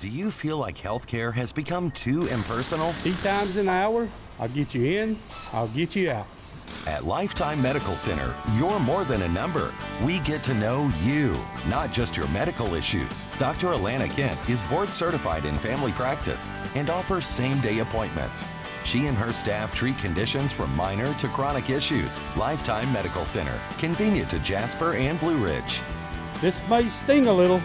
Do you feel like healthcare has become too impersonal? 3 times an hour, I'll get you in, I'll get you out. At Lifetime Medical Center, you're more than a number. We get to know you, not just your medical issues. Dr. Alana Kent is board certified in family practice and offers same-day appointments. She and her staff treat conditions from minor to chronic issues. Lifetime Medical Center, convenient to Jasper and Blue Ridge. This may sting a little.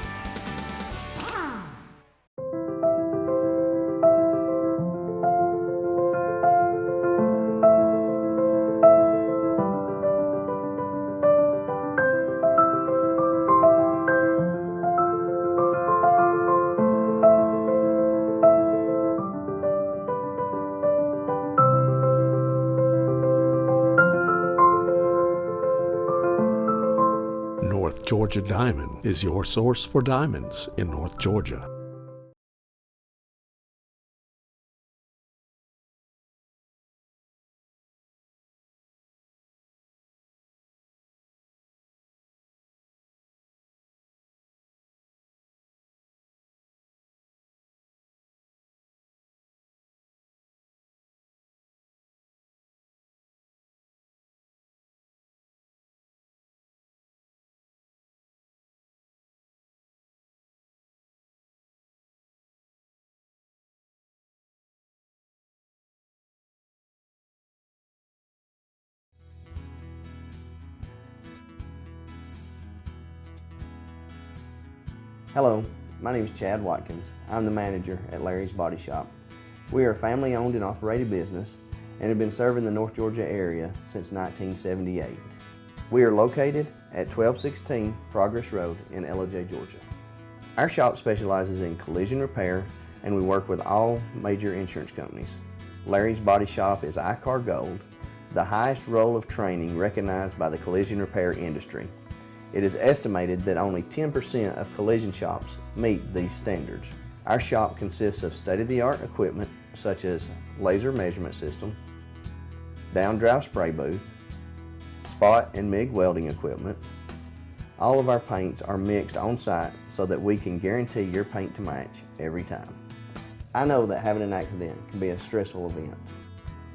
North Georgia Diamond is your source for diamonds in North Georgia. Hello, my name is Chad Watkins. I'm the manager at Larry's Body Shop. We are a family-owned and operated business and have been serving the North Georgia area since 1978. We are located at 1216 Progress Road in Ella, Georgia. Our shop specializes in collision repair, and we work with all major insurance companies. Larry's Body Shop is ICAR Gold, the highest role of training recognized by the collision repair industry. It is estimated that only 10% of collision shops meet these standards. Our shop consists of state-of-the-art equipment such as laser measurement system, down-drive spray booth, spot and MIG welding equipment. All of our paints are mixed on site so that we can guarantee your paint to match every time. I know that having an accident can be a stressful event.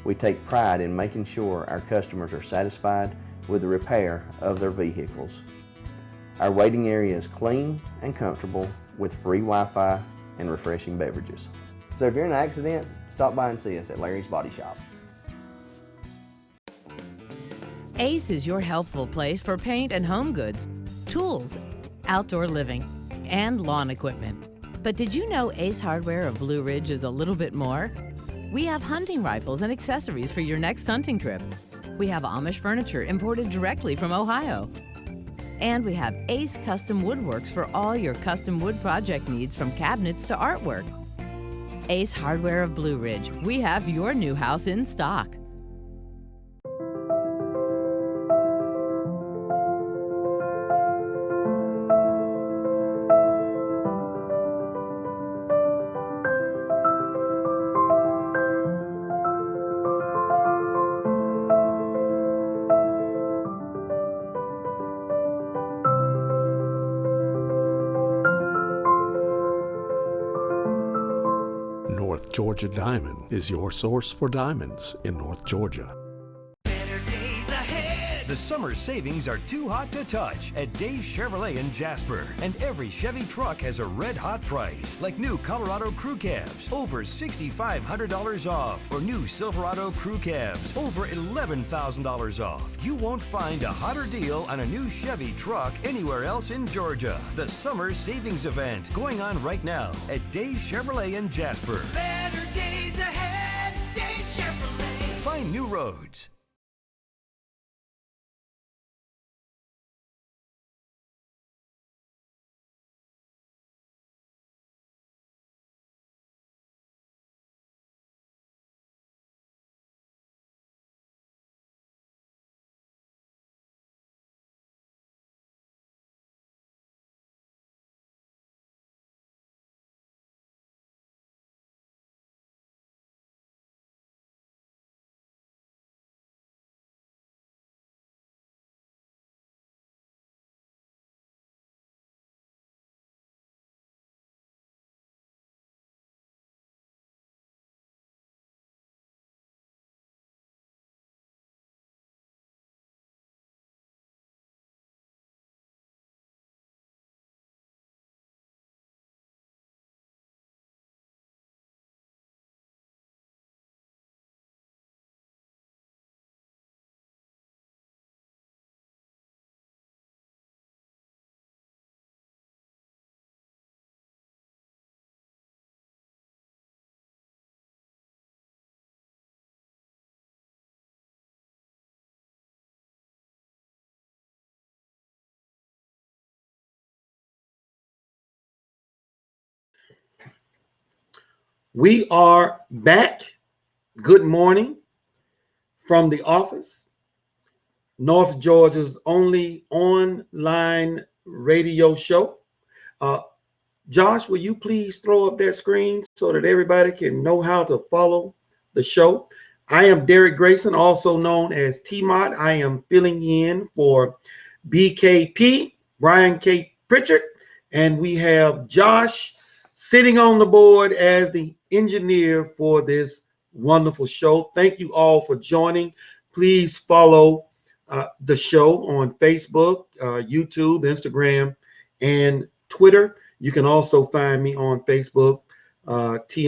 We take pride in making sure our customers are satisfied with the repair of their vehicles. Our waiting area is clean and comfortable with free Wi-Fi and refreshing beverages. So if you're in an accident, stop by and see us at Larry's Body Shop. Ace is your healthful place for paint and home goods, tools, outdoor living, and lawn equipment. But did you know Ace Hardware of Blue Ridge is a little bit more? We have hunting rifles and accessories for your next hunting trip. We have Amish furniture imported directly from Ohio. And we have Ace Custom Woodworks for all your custom wood project needs, from cabinets to artwork. Ace Hardware of Blue Ridge. We have your new house in stock. North Georgia Diamond is your source for diamonds in North Georgia. The summer savings are too hot to touch at Dave's Chevrolet in Jasper. And every Chevy truck has a red hot price, like new Colorado Crew Cabs, over $6,500 off, or new Silverado Crew Cabs, over $11,000 off. You won't find a hotter deal on a new Chevy truck anywhere else in Georgia. The summer savings event going on right now at Dave's Chevrolet in Jasper. Better days ahead, Dave's Chevrolet. Find new roads. We are back. Good morning from the office, North Georgia's only online radio show. Josh, will you please throw up that screen so that everybody can know how to follow the show? I am Derek Grayson, also known as T-Mott. I am filling in for BKP, Brian K. Pritchard, and we have Josh sitting on the board as the engineer for this wonderful show. Thank you all for joining. Please follow the show on Facebook, YouTube, Instagram, and Twitter. You can also find me on Facebook, TMOTOFGA,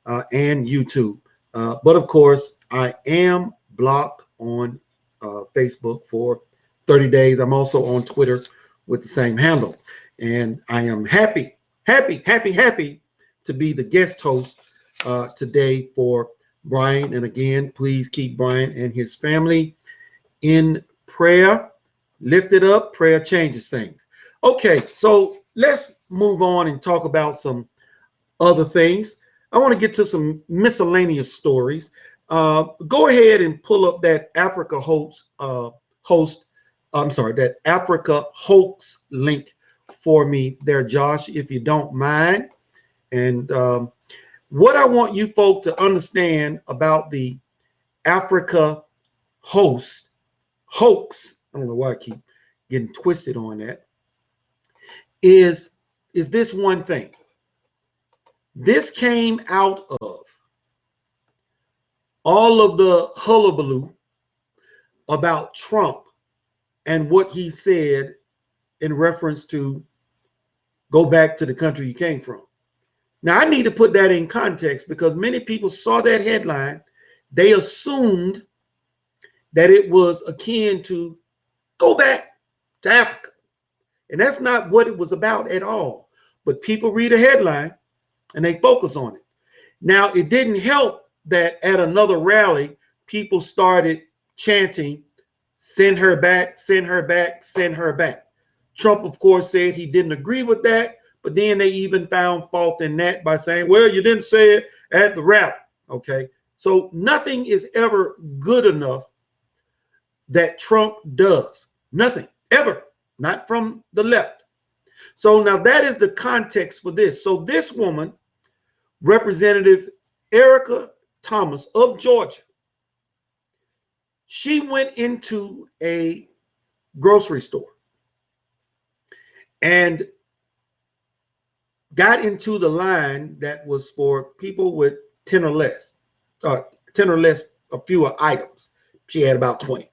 and YouTube. But of course, I am blocked on Facebook for 30 days. I'm also on Twitter with the same handle. And I am happy to be the guest host today for Brian. And again, please keep Brian and his family in prayer. Lift it up. Prayer changes things. Okay, so let's move on and talk about some other things. I want to get to some miscellaneous stories. Go ahead and pull up that Africa Hoax link for me there, Josh, if you don't mind. And what I want you folk to understand about the Africa hoax, I don't know why I keep getting twisted on that, is this one thing. This came out of all of the hullabaloo about Trump and what he said in reference to go back to the country you came from. Now, I need to put that in context because many people saw that headline. They assumed that it was akin to go back to Africa. And that's not what it was about at all. But people read a headline and they focus on it. Now, it didn't help that at another rally, people started chanting, send her back, send her back, send her back. Trump, of course, said he didn't agree with that, but then they even found fault in that by saying, well, you didn't say it at the rally, okay? So nothing is ever good enough that Trump does. Nothing, ever, not from the left. So now that is the context for this. So this woman, Representative Erica Thomas of Georgia, she went into a grocery store and got into the line that was for people with 10 or less, a fewer items. She had about 20.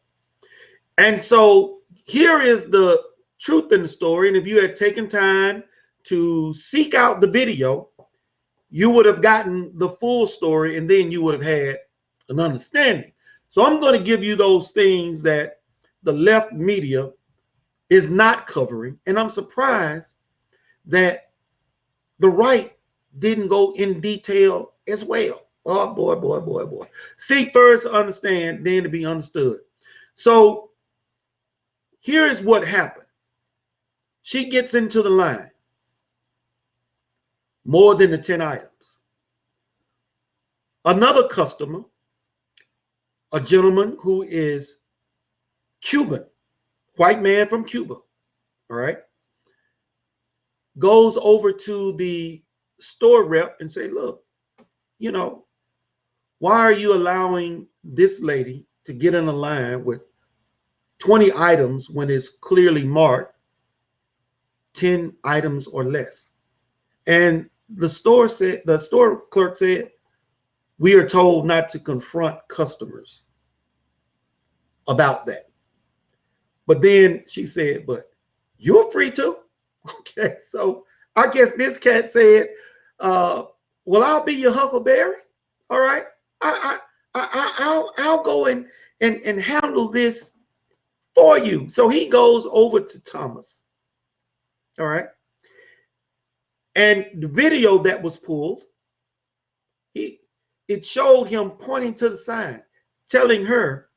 And so here is the truth in the story. And if you had taken time to seek out the video, you would have gotten the full story and then you would have had an understanding. So I'm going to give you those things that the left media is not covering. And I'm surprised that the right didn't go in detail as well. Oh, boy, boy, boy, boy. Seek first to understand, then to be understood. So here is what happened. She gets into the line. More than the 10 items. Another customer, a gentleman who is Cuban, white man from Cuba, all right, goes over to the store rep and say, look, you know, why are you allowing this lady to get in a line with 20 items when it's clearly marked 10 items or less? And the store clerk said, we are told not to confront customers about that. But then she said, but you're free to. Okay, so I guess this cat said, well, I'll be your Huckleberry. All right, I'll go and handle this for you. So he goes over to Thomas. All right. And the video that was pulled, it showed him pointing to the sign, telling her,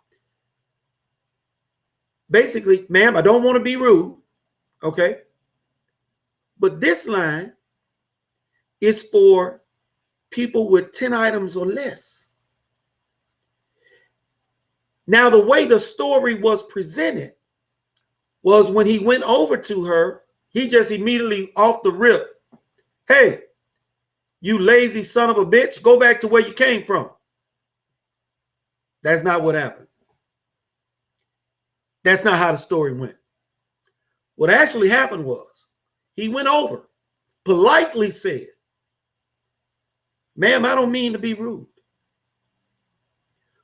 basically, ma'am, I don't want to be rude, okay? But this line is for people with 10 items or less. Now, the way the story was presented was when he went over to her, he just immediately off the rip, hey, you lazy son of a bitch, go back to where you came from. That's not what happened. That's not how the story went. What actually happened was he went over, politely said, ma'am, I don't mean to be rude,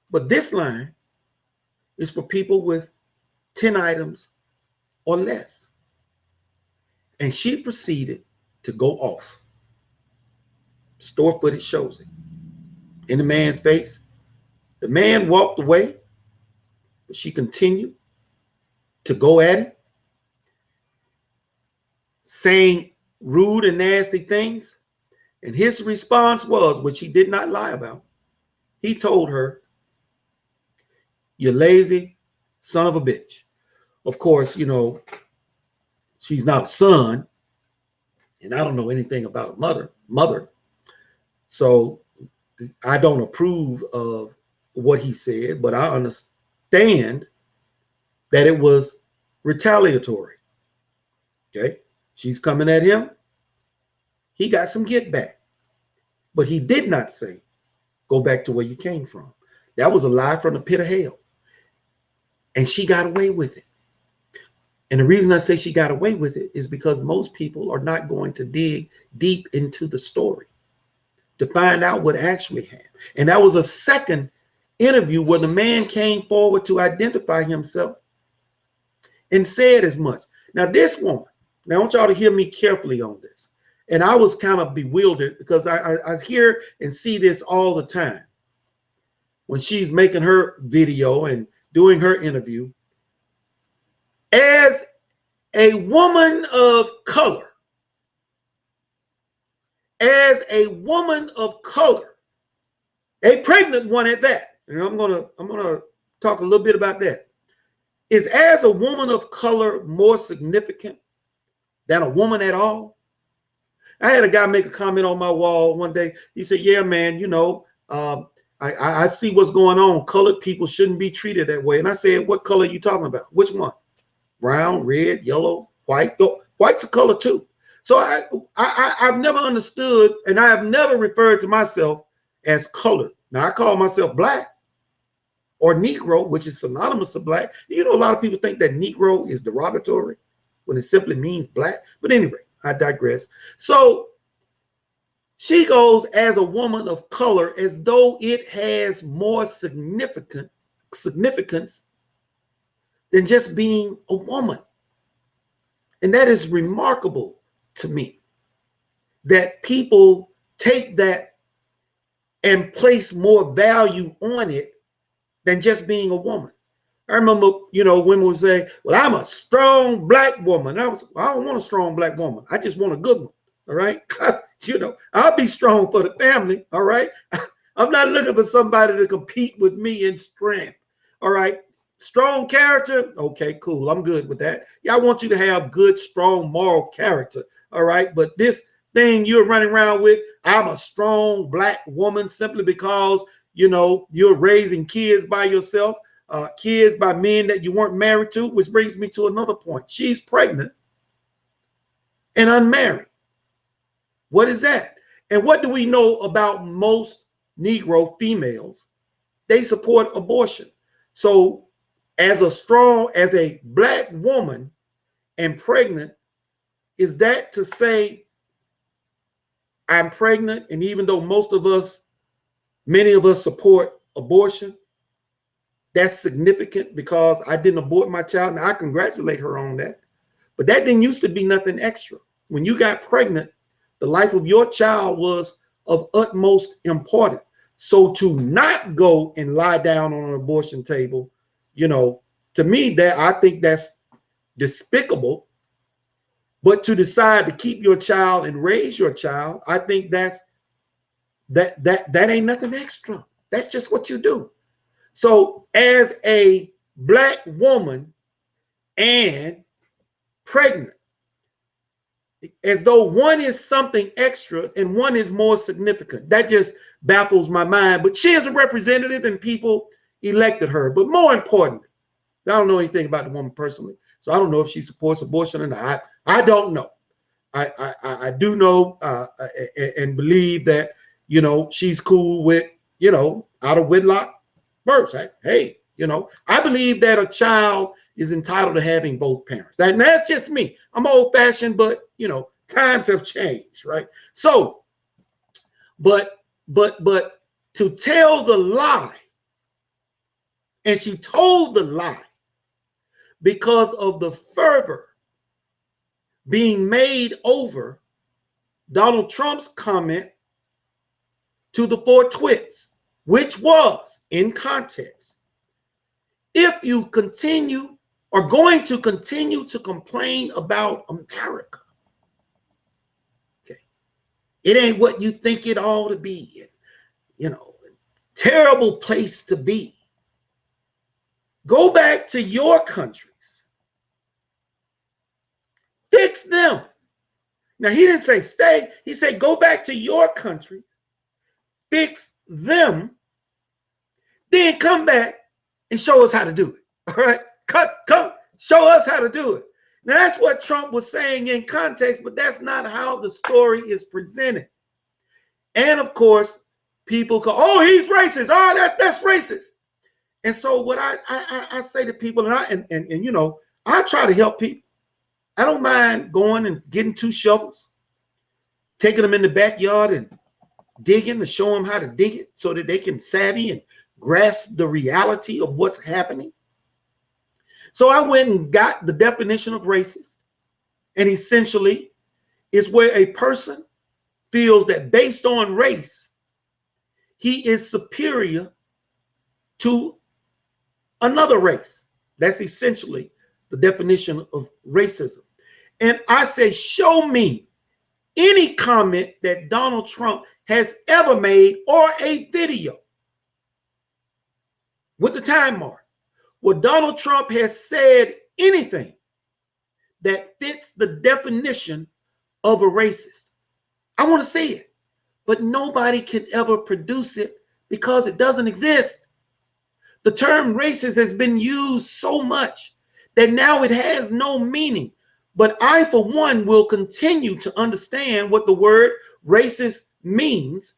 but this line is for people with 10 items or less. And she proceeded to go off. Store footage shows it in the man's face. The man walked away, but she continued to go at him, saying rude and nasty things. And his response was, which he did not lie about, he told her, you lazy son of a bitch. Of course, you know, she's not a son, and I don't know anything about a mother. So I don't approve of what he said, but I understand that it was retaliatory. Okay, she's coming at him. He got some get back, but he did not say, go back to where you came from. That was a lie from the pit of hell. And she got away with it. And the reason I say she got away with it is because most people are not going to dig deep into the story. to find out what actually happened. And that was a second interview where the man came forward to identify himself and said as much. Now, this woman, now I want y'all to hear me carefully on this. And I was kind of bewildered because I hear and see this all the time when she's making her video and doing her interview. As a woman of color, a pregnant one at that, and I'm gonna talk a little bit about that. Is as a woman of color more significant than a woman at all? I had a guy make a comment on my wall one day. He said, yeah, man, you know, I see what's going on. Colored people shouldn't be treated that way. And I said, what color are you talking about? Which one? Brown, red, yellow, white? White's a color too. So I've never understood, and I have never referred to myself as colored. Now, I call myself black or Negro, which is synonymous to black. You know, a lot of people think that Negro is derogatory when it simply means black. But anyway, I digress. So she goes as a woman of color as though it has more significance than just being a woman. And that is remarkable to me, that people take that and place more value on it than just being a woman. I remember, you know, women would say, well, I'm a strong black woman. I don't want a strong black woman. I just want a good one. All right. You know, I'll be strong for the family. All right. I'm not looking for somebody to compete with me in strength. All right. Strong character. Okay, cool. I'm good with that. Yeah, I want you to have good, strong moral character. All right. But this thing you're running around with, I'm a strong black woman simply because, you know, you're raising kids by yourself. Kids by men that you weren't married to, which brings me to another point. She's pregnant and unmarried. What is that? And what do we know about most Negro females? They support abortion. So as a black woman and pregnant, is that to say I'm pregnant, and even though many of us support abortion, that's significant because I didn't abort my child. Now, I congratulate her on that. But that didn't used to be nothing extra. When you got pregnant, the life of your child was of utmost importance. So to not go and lie down on an abortion table, you know, to me, that I think that's despicable. But to decide to keep your child and raise your child, I think that ain't nothing extra. That's just what you do. So as a black woman and pregnant, as though one is something extra and one is more significant. That just baffles my mind. But she is a representative and people elected her. But more importantly, I don't know anything about the woman personally, so I don't know if she supports abortion or not. I don't know. I do know and believe that, you know, she's cool with, you know, out of wedlock births. Hey, you know, I believe that a child is entitled to having both parents. That's just me. I'm old fashioned, but you know, times have changed, right? So, but to tell the lie, and she told the lie because of the fervor being made over Donald Trump's comment to the 4 twits, which was in context. If you are going to continue to complain about America, okay, it ain't what you think it ought to be, you know, terrible place to be. Go back to your countries. Fix them. Now, he didn't say stay. He said go back to your countries, fix them, then come back and show us how to do it. All right? Come show us how to do it. Now, that's what Trump was saying in context, but that's not how the story is presented. And of course, people go, oh, he's racist. Oh, that's racist. And so what I say to people, and you know, I try to help people. I don't mind going and getting 2 shovels, taking them in the backyard and digging to show them how to dig it so that they can savvy and grasp the reality of what's happening. So I went and got the definition of racist, and essentially it's where a person feels that based on race, he is superior to another race. That's essentially the definition of racism. And I say, show me any comment that Donald Trump has ever made or a video with the time mark where Donald Trump has said anything that fits the definition of a racist. I want to see it, but nobody can ever produce it because it doesn't exist. The term racist has been used so much that now it has no meaning. But I, for one, will continue to understand what the word racist means.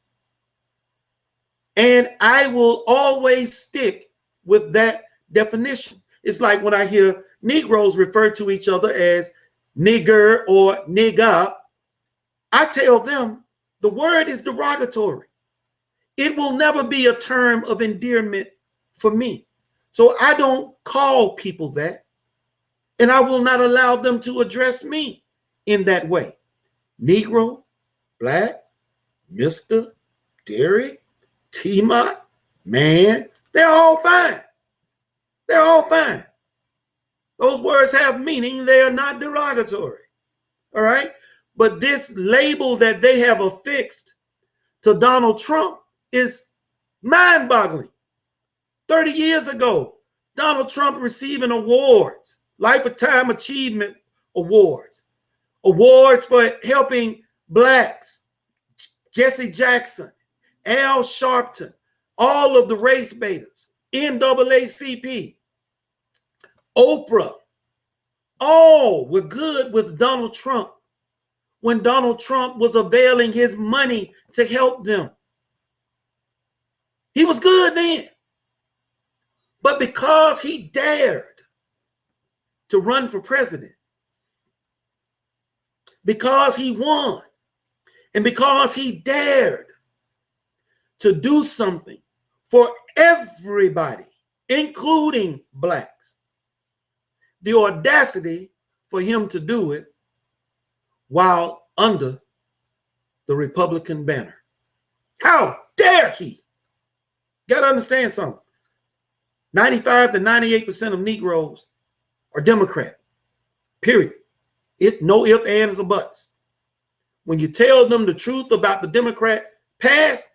And I will always stick with that definition. It's like when I hear Negroes refer to each other as nigger or nigga, I tell them the word is derogatory. It will never be a term of endearment for me. So I don't call people that. And I will not allow them to address me in that way. Negro, black, Mr., Derek, T-Mot, man, they're all fine. They're all fine. Those words have meaning. They are not derogatory. All right? But this label that they have affixed to Donald Trump is mind-boggling. 30 years ago, Donald Trump receiving awards, Lifetime Achievement Awards, awards for helping blacks, Jesse Jackson, Al Sharpton, all of the race baiters, NAACP, Oprah, all were good with Donald Trump when Donald Trump was availing his money to help them. He was good then. But because he dared to run for president, because he won, and because he dared to do something for everybody, including blacks, the audacity for him to do it while under the Republican banner. How dare he? Got to understand something. 95 to 98% of Negroes are Democrat, period. No ifs, ands, or buts. When you tell them the truth about the Democrat past,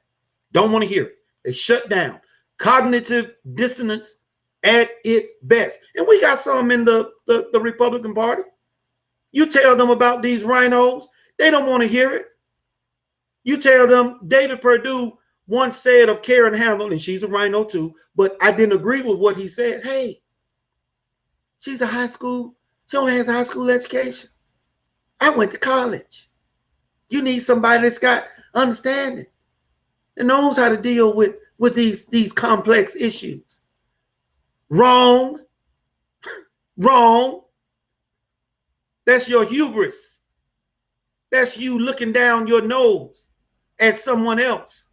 don't want to hear it. They shut down. Cognitive dissonance at its best. And we got some in the Republican Party. You tell them about these rhinos, they don't want to hear it. You tell them David Perdue once said of Karen Handel, and she's a rhino too, but I didn't agree with what he said. Hey, she's a high school, she only has a high school education. I went to college. You need somebody that's got understanding and knows how to deal with these complex issues. Wrong. Wrong. That's your hubris. That's you looking down your nose at someone else.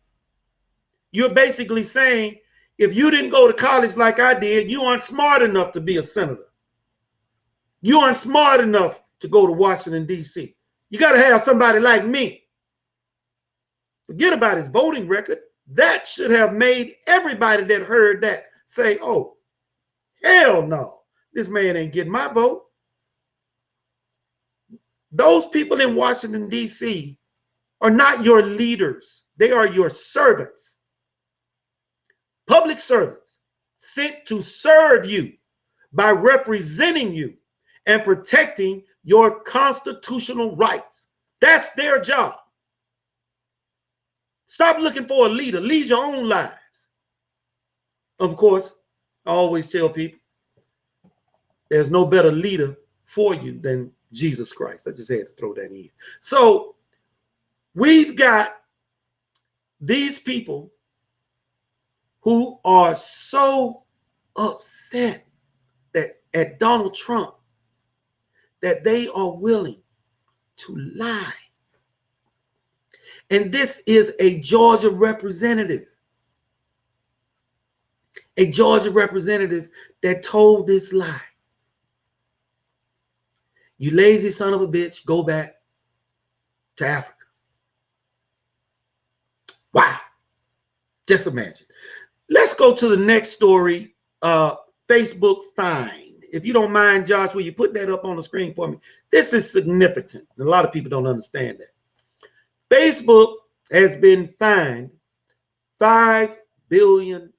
You're basically saying, if you didn't go to college like I did, you aren't smart enough to be a senator. You aren't smart enough to go to Washington, D.C. You got to have somebody like me. Forget about his voting record. That should have made everybody that heard that say, oh, hell no, this man ain't getting my vote. Those people in Washington, D.C. are not your leaders. They are your servants. Public servants sent to serve you by representing you and protecting your constitutional rights. That's their job. Stop looking for a leader. Lead your own lives. Of course, I always tell people there's no better leader for you than Jesus Christ. I just had to throw that in. So we've got these people who are so upset that at Donald Trump that they are willing to lie And this is a Georgia representative. A Georgia representative that told this lie. You lazy son of a bitch, go back to Africa. Wow. Just imagine. Let's go to the next story. Facebook fine. If you don't mind, Josh, will you put that up on the screen for me? This is significant. A lot of people don't understand that. Facebook has been fined $5 billion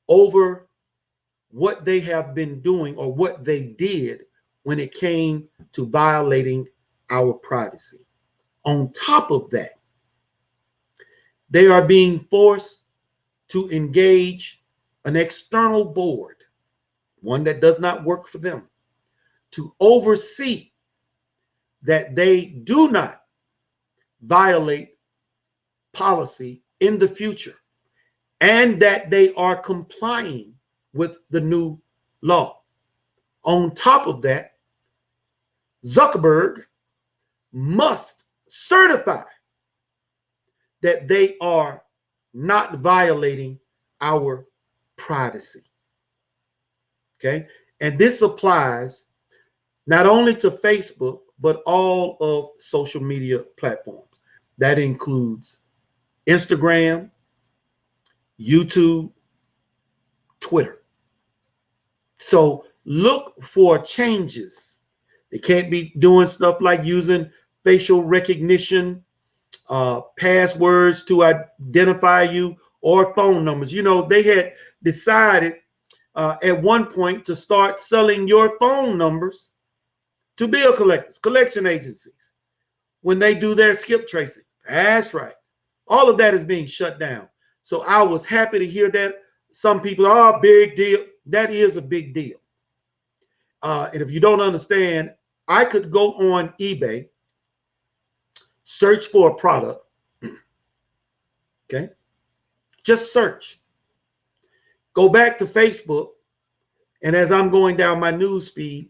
over what they have been doing or what they did when it came to violating our privacy. On top of that, they are being forced to engage an external board, one that does not work for them, to oversee that they do not violate policy in the future and that they are complying with the new law. On top of that, Zuckerberg must certify that they are not violating our privacy. Okay? And this applies not only to Facebook, but all of social media platforms. That includes Instagram, YouTube, Twitter. So look for changes. They can't be doing stuff like using facial recognition, passwords to identify you, or phone numbers. You know, they had decided at one point to start selling your phone numbers to bill collectors, collection agencies, when they do their skip tracing. That's right. All of that is being shut down. So I was happy to hear that. Some people, oh, big deal. That is a big deal. And if you don't understand, I could go on eBay, search for a product, okay? Just search. Go back to Facebook, and as I'm going down my news feed,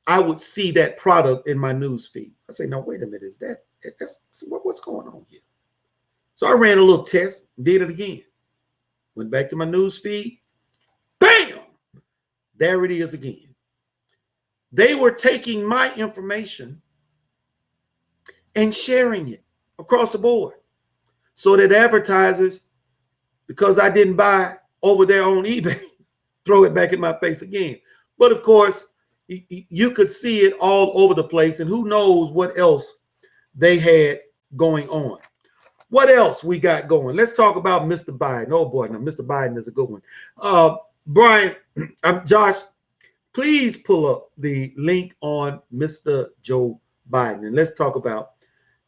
I would see that product in my news feed. I say, no, wait a minute, what's going on here? So I ran a little test, did it again. Went back to my news feed, bam! There it is again. They were taking my information and sharing it across the board so that advertisers, because I didn't buy over there on eBay, throw it back in my face again. But of course, you could see it all over the place, and who knows what else they had going on. What else we got going? Let's talk about Mr. Biden. Oh boy, now Mr. Biden is a good one. Brian, Josh, please pull up the link on Mr. Joe Biden, and let's talk about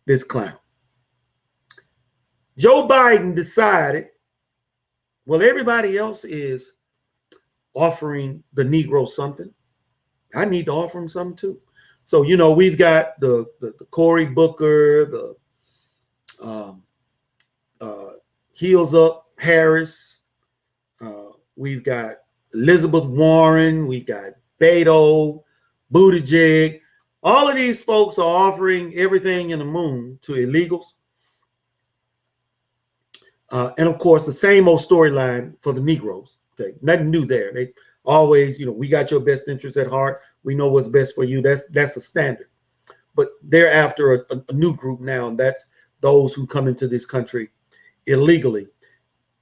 this clown. Joe Biden decided, well, everybody else is offering the Negro something. I need to offer him something too. So, you know, we've got the Cory Booker, the Heels Up Harris. We've got Elizabeth Warren. We got Beto, Buttigieg. All of these folks are offering everything in the moon to illegals. And of course, the same old storyline for the Negroes. Okay, nothing new there. They always, you know, we got your best interests at heart. We know what's best for you. That's the standard. But they're after a new group now, and that's those who come into this country illegally.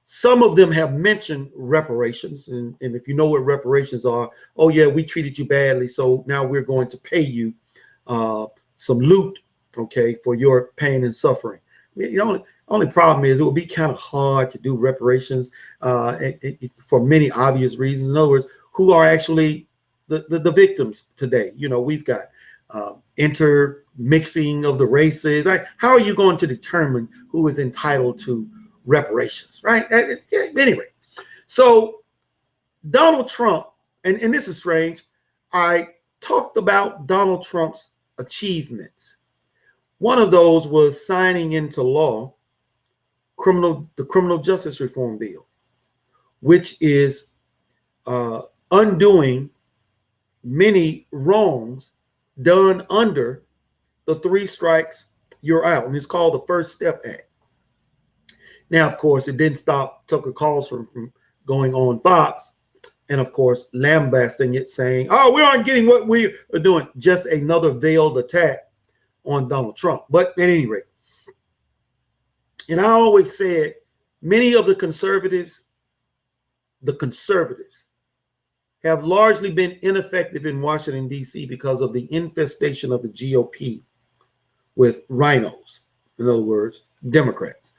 Some of them have mentioned reparations, and if you know what reparations are, oh yeah, we treated you badly, so now we're going to pay you some loot, okay, for your pain and suffering. The only problem is it will be kind of hard to do reparations for many obvious reasons. In other words, who are actually the victims today? You know, we've got intermixing of the races. Right? How are you going to determine who is entitled to reparations, right? Anyway, so Donald Trump, and this is strange, I talked about Donald Trump's achievements. One of those was signing into law the Criminal Justice Reform Bill, which is undoing many wrongs done under the 3 strikes, you're out. And it's called the First Step Act. Now, of course, it didn't stop Tucker Carlson from going on Fox and, of course, lambasting it, saying, oh, we aren't getting what we are doing. Just another veiled attack on Donald Trump. But at any rate, and I always said, many of the conservatives have largely been ineffective in Washington, D.C. because of the infestation of the GOP with rhinos, in other words, Democrats.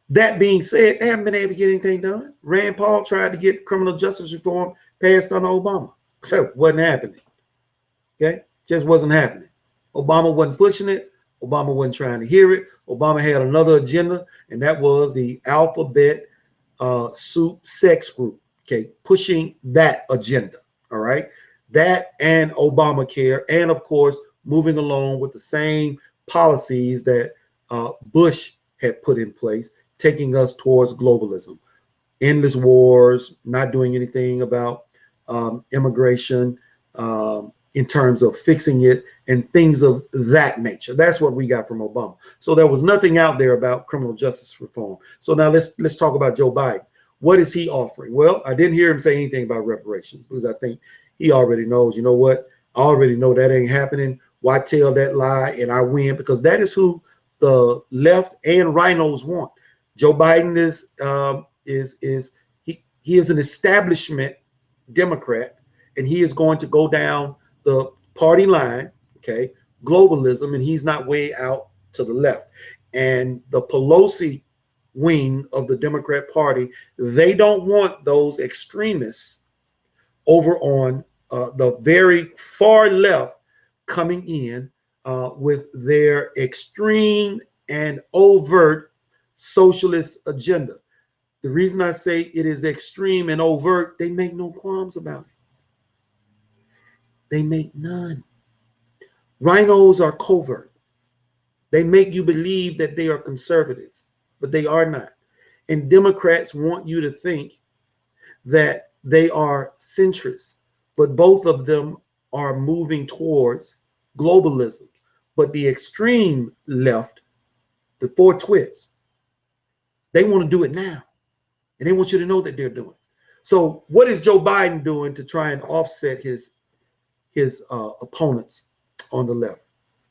That being said, they haven't been able to get anything done. Rand Paul tried to get criminal justice reform passed under Obama. It wasn't happening. Okay? Just wasn't happening. Obama wasn't pushing it. Obama wasn't trying to hear it. Obama had another agenda, and that was the alphabet soup sex group. Okay, pushing that agenda. All right. That and Obamacare, and of course, moving along with the same policies that Bush had put in place, taking us towards globalism, endless wars, not doing anything about immigration in terms of fixing it and things of that nature. That's what we got from Obama. So there was nothing out there about criminal justice reform. So now let's talk about Joe Biden. What is he offering? Well, I didn't hear him say anything about reparations because I think he already knows, you know what? I already know that ain't happening. Why tell that lie and I win? Because that is who the left and rhinos want. Joe Biden he is an establishment Democrat, and he is going to go down the party line, okay, globalism, and he's not way out to the left. And the Pelosi wing of the Democrat Party, they don't want those extremists over on the very far left coming in with their extreme and overt socialist agenda. The reason I say it is extreme and overt, they make no qualms about it. They make none. Rhinos are covert. They make you believe that they are conservatives, but they are not. And Democrats want you to think that they are centrists, but both of them are moving towards globalism. But the extreme left, the 4 twits, they want to do it now. And they want you to know that they're doing it. So what is Joe Biden doing to try and offset his opponents on the left?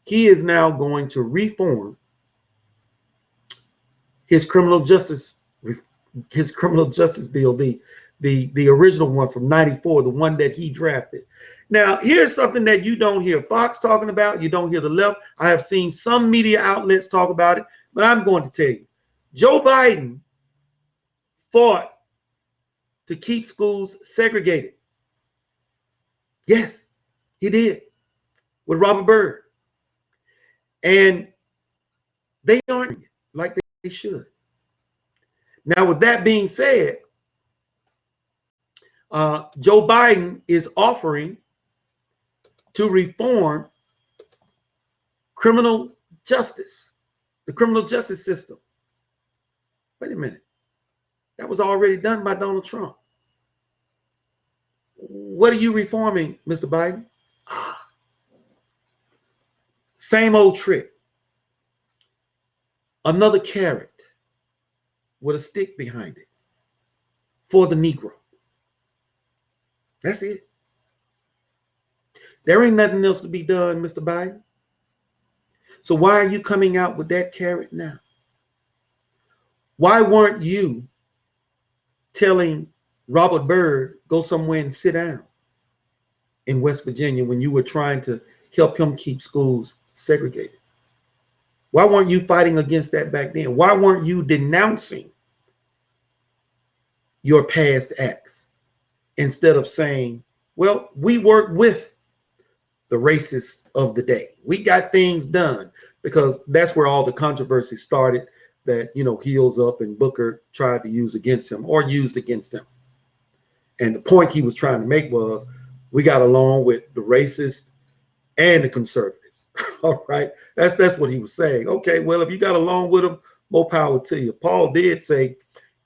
He is now going to reform his criminal justice bill, the original one from '94, the one that he drafted. Now, here's something that you don't hear Fox talking about. You don't hear the left. I have seen some media outlets talk about it, but I'm going to tell you, Joe Biden fought to keep schools segregated. Yes, he did, with Robert Byrd. And they aren't like they should. Now, with that being said, Joe Biden is offering to reform criminal justice, the criminal justice system. Wait a minute. That was already done by Donald Trump. What are you reforming, Mr. Biden? Same old trick. Another carrot with a stick behind it for the Negro. That's it. There ain't nothing else to be done, Mr. Biden. So why are you coming out with that carrot now? Why weren't you telling Robert Byrd, go somewhere and sit down in West Virginia when you were trying to help him keep schools segregated? Why weren't you fighting against that back then? Why weren't you denouncing your past acts instead of saying, well, we work with the racists of the day. We got things done, because that's where all the controversy started that, you know, Heels Up and Booker tried to use against him or used against him. And the point he was trying to make was, we got along with the racists and the conservatives. All right. That's what he was saying. Okay, well, if you got along with them, more power to you. Paul did say,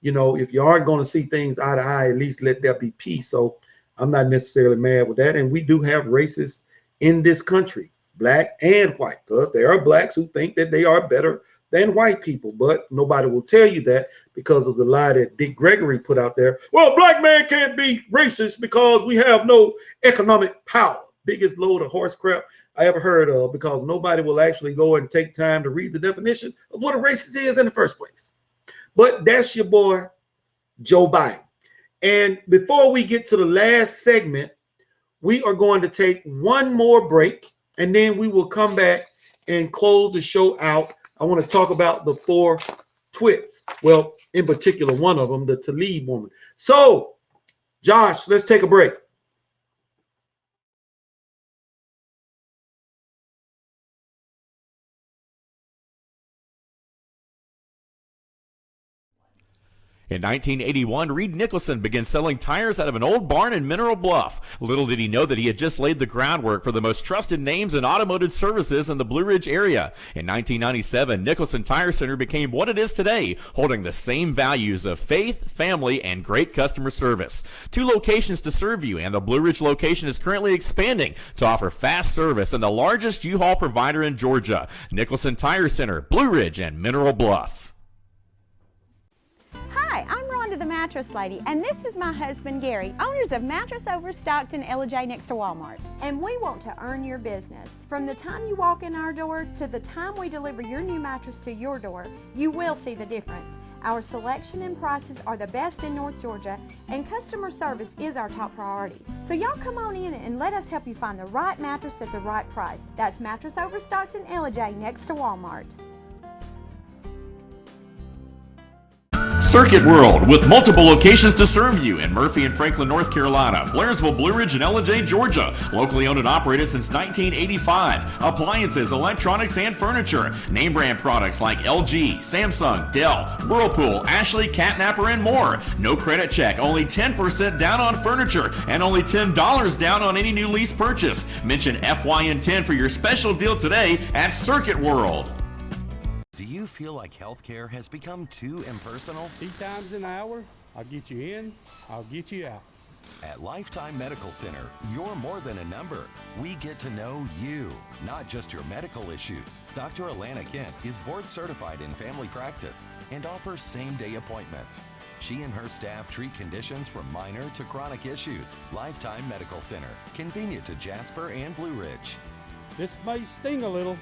you know, if you aren't going to see things eye to eye, at least let there be peace. So I'm not necessarily mad with that. And we do have racists in this country. black and white, because there are blacks who think that they are better than white people, but nobody will tell you that because of the lie that Dick Gregory put out there. Well, black man can't be racist because we have no economic power. Biggest load of horse crap I ever heard of, because nobody will actually go and take time to read the definition of what a racist is in the first place. But that's your boy, Joe Biden. And before we get to the last segment, we are going to take one more break, and then we will come back and close the show out. I want to talk about the 4 twits. Well, in particular, one of them, the Tlaib woman. So, Josh, let's take a break. In 1981, Reed Nicholson began selling tires out of an old barn in Mineral Bluff. Little did he know that he had just laid the groundwork for the most trusted names in automotive services in the Blue Ridge area. In 1997, Nicholson Tire Center became what it is today, holding the same values of faith, family, and great customer service. 2 locations to serve you, and the Blue Ridge location is currently expanding to offer fast service and the largest U-Haul provider in Georgia. Nicholson Tire Center, Blue Ridge, and Mineral Bluff. Hi, I'm Rhonda the Mattress Lady, and this is my husband Gary, owners of Mattress Overstocked in LJ next to Walmart. And we want to earn your business. From the time you walk in our door to the time we deliver your new mattress to your door, you will see the difference. Our selection and prices are the best in North Georgia, and customer service is our top priority. So y'all come on in and let us help you find the right mattress at the right price. That's Mattress Overstocked in LJ next to Walmart. Circuit World, with multiple locations to serve you in Murphy and Franklin, North Carolina, Blairsville, Blue Ridge, and Ellijay, Georgia. Locally owned and operated since 1985. Appliances, electronics, and furniture. Name brand products like LG, Samsung, Dell, Whirlpool, Ashley, Catnapper, and more. No credit check, only 10% down on furniture, and only $10 down on any new lease purchase. Mention FYN10 for your special deal today at Circuit World. Do you feel like healthcare has become too impersonal? 3 times an hour, I'll get you in, I'll get you out. At Lifetime Medical Center, you're more than a number. We get to know you, not just your medical issues. Dr. Alana Kent is board certified in family practice and offers same-day appointments. She and her staff treat conditions from minor to chronic issues. Lifetime Medical Center, convenient to Jasper and Blue Ridge. This may sting a little.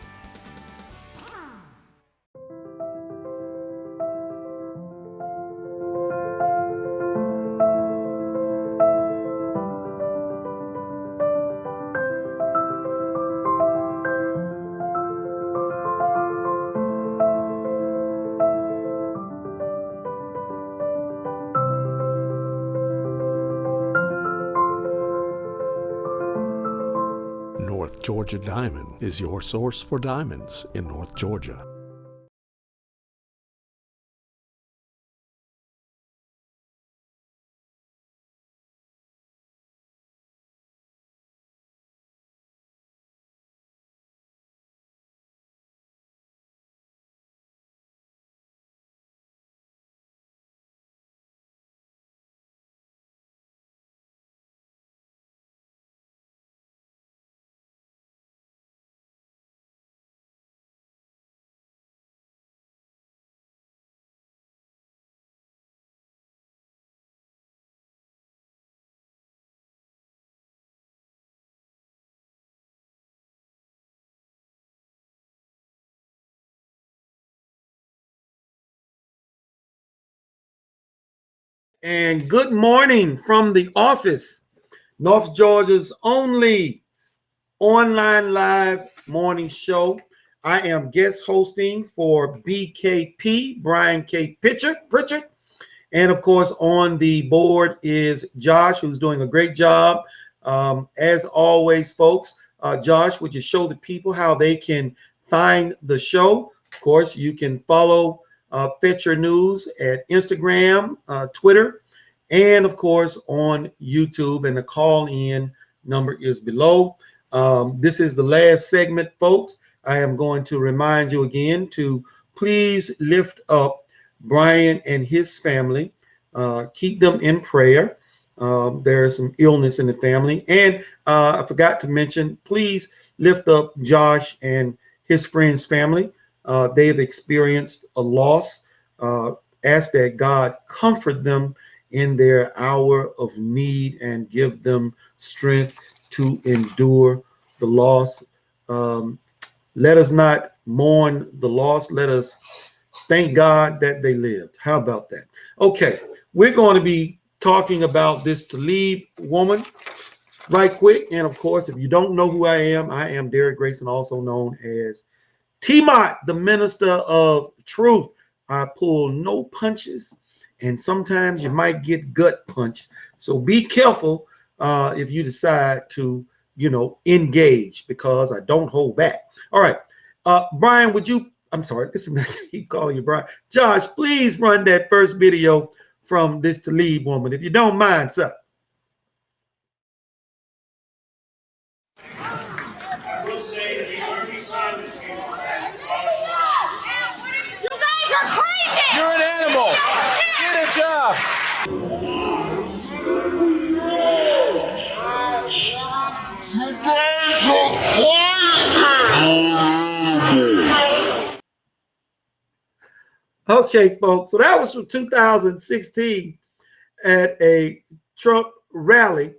North Georgia Diamond is your source for diamonds in North Georgia. And good morning from the office, North Georgia's only online live morning show. I am guest hosting for BKP, Brian K. Pritchard. And of course, on the board is Josh, who's doing a great job. As always, folks, Josh, would you show the people how they can find the show? Of course, you can follow Fetcher News at Instagram, Twitter, and of course on YouTube, and the call-in number is below. This is the last segment, folks. I am going to remind you again to please lift up Brian and his family. Keep them in prayer. There's some illness in the family. And I forgot to mention, please lift up Josh and his friend's family. They have experienced a loss. Ask that God comfort them in their hour of need and give them strength to endure the loss. Let us not mourn the loss. Let us thank God that they lived. How about that? Okay, we're going to be talking about this Tlaib woman right quick. And of course, if you don't know who I am Derek Grayson, also known as T-Mott, the minister of truth. I pull no punches, and sometimes you might get gut punched. So be careful if you decide to, engage, because I don't hold back. All right. Brian, I'm sorry, listen, I keep calling you Brian. Josh, please run that first video from this Tlaib woman, if you don't mind, sir. We'll say that Bernie Sanders people. You guys are crazy! You're an animal! Get a job! Okay, folks, so that was from 2016 at a Trump rally.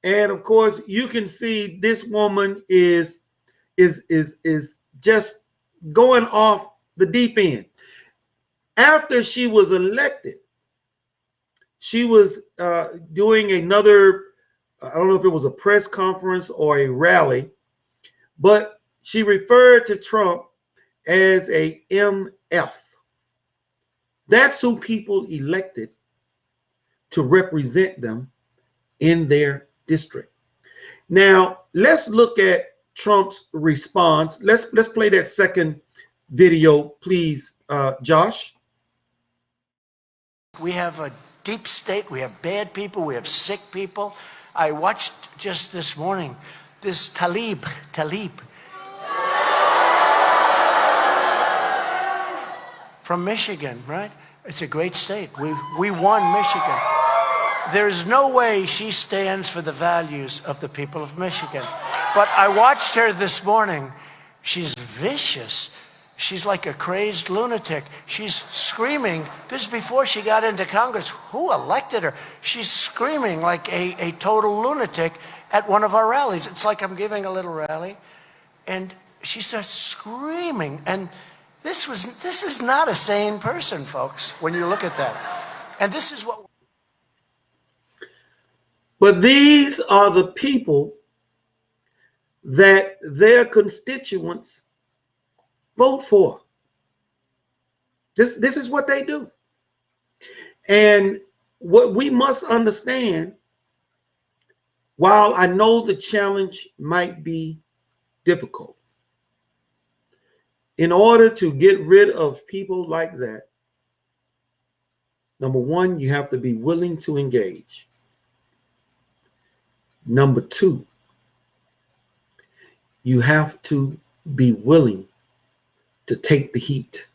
And of course, you can see this woman is just going off the deep end. After she was elected, she was doing another, I don't know if it was a press conference or a rally, but she referred to Trump as a MF. That's who people elected to represent them in their district. Now, let's look at Trump's response. Let's play that second video, please, Josh. We have a deep state. We have bad people. We have sick people. I watched just this morning this Tlaib. From Michigan, right? It's a great state. We won Michigan. There's no way she stands for the values of the people of Michigan. But I watched her this morning. She's vicious. She's like a crazed lunatic. She's screaming. This is before she got into Congress. Who elected her? She's screaming like a total lunatic at one of our rallies. It's like I'm giving a little rally. And she starts screaming. And this is not a sane person, folks, when you look at that. And this is what... But these are the people that their constituents vote for. This is what they do. And what we must understand, while I know the challenge might be difficult, in order to get rid of people like that, number one, you have to be willing to engage. Number two, you have to be willing to take the heat.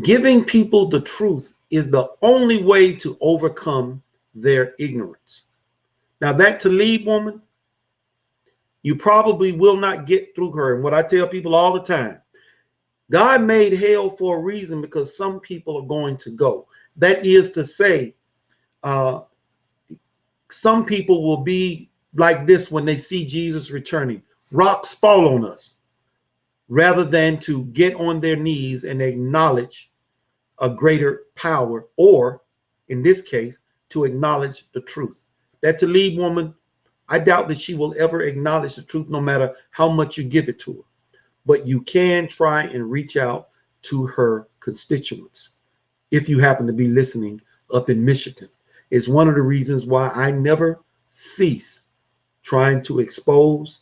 Giving people the truth is the only way to overcome their ignorance. Now, that Tlaib woman, you probably will not get through her. And what I tell people all the time, God made hell for a reason, because some people are going to go. That is to say, some people will be like this when they see Jesus returning. Rocks fall on us, rather than to get on their knees and acknowledge a greater power, or in this case, to acknowledge the truth. That Tlaib woman, I doubt that she will ever acknowledge the truth, no matter how much you give it to her. But you can try and reach out to her constituents if you happen to be listening up in Michigan. It's one of the reasons why I never cease trying to expose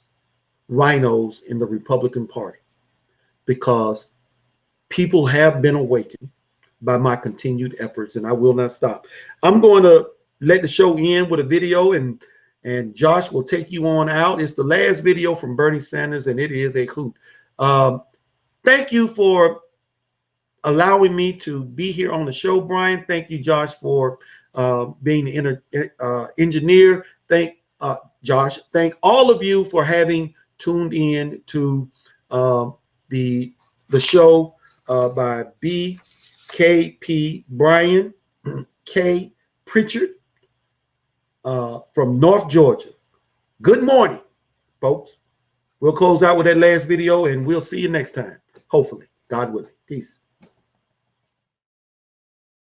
rhinos in the Republican Party, because people have been awakened by my continued efforts, and I will not stop. I'm going to let the show end with a video, and Josh will take you on out. It's the last video from Bernie Sanders, and it is a hoot. Thank you for allowing me to be here on the show, Brian. Thank you, Josh, for being the engineer. Thank Josh. Thank all of you for having tuned in to the show by BKP Brian K. Pritchard from North Georgia. Good morning, folks. We'll close out with that last video, and we'll see you next time, hopefully, God willing. Peace.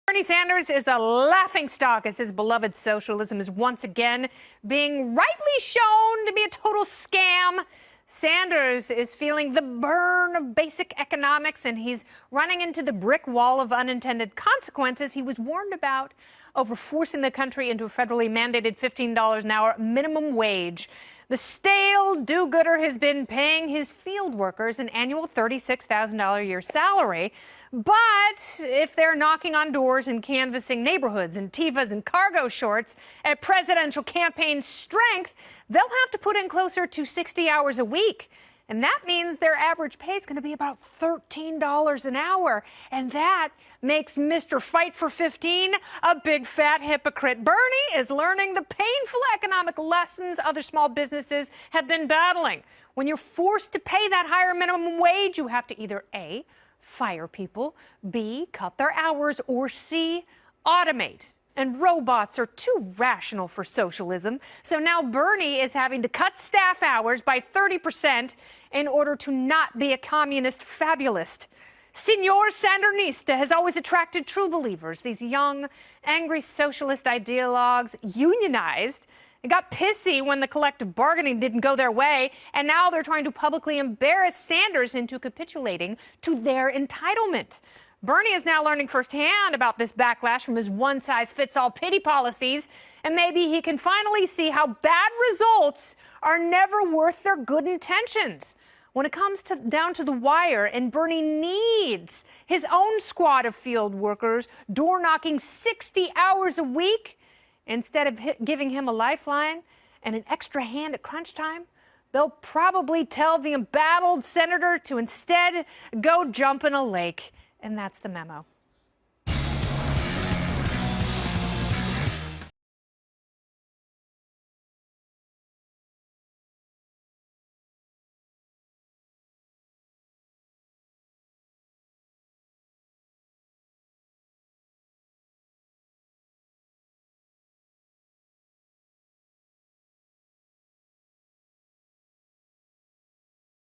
Bernie Sanders is a laughingstock as his beloved socialism is once again being rightly shown to be a total scam. Sanders is feeling the burn of basic economics, and he's running into the brick wall of unintended consequences he was warned about over forcing the country into a federally mandated $15 an hour minimum wage. The stale do-gooder has been paying his field workers an annual $36,000 a year salary. But if they're knocking on doors and canvassing neighborhoods in Tevas and cargo shorts at presidential campaign strength, they'll have to put in closer to 60 hours a week. And that means their average pay is going to be about $13 an hour. And that makes Mr. Fight for 15 a big fat hypocrite. Bernie is learning the painful economic lessons other small businesses have been battling. When you're forced to pay that higher minimum wage, you have to either A, fire people, B, cut their hours, or C, automate. And robots are too rational for socialism. So now Bernie is having to cut staff hours by 30% in order to not be a communist fabulist. Senor Sandernista has always attracted true believers. These young, angry socialist ideologues unionized and got pissy when the collective bargaining didn't go their way, and now they're trying to publicly embarrass Sanders into capitulating to their entitlement. Bernie is now learning firsthand about this backlash from his one-size-fits-all pity policies, and maybe he can finally see how bad results are never worth their good intentions. When it comes down to the wire, and Bernie needs his own squad of field workers door-knocking 60 hours a week, instead of giving him a lifeline and an extra hand at crunch time, they'll probably tell the embattled senator to instead go jump in a lake. And that's the memo.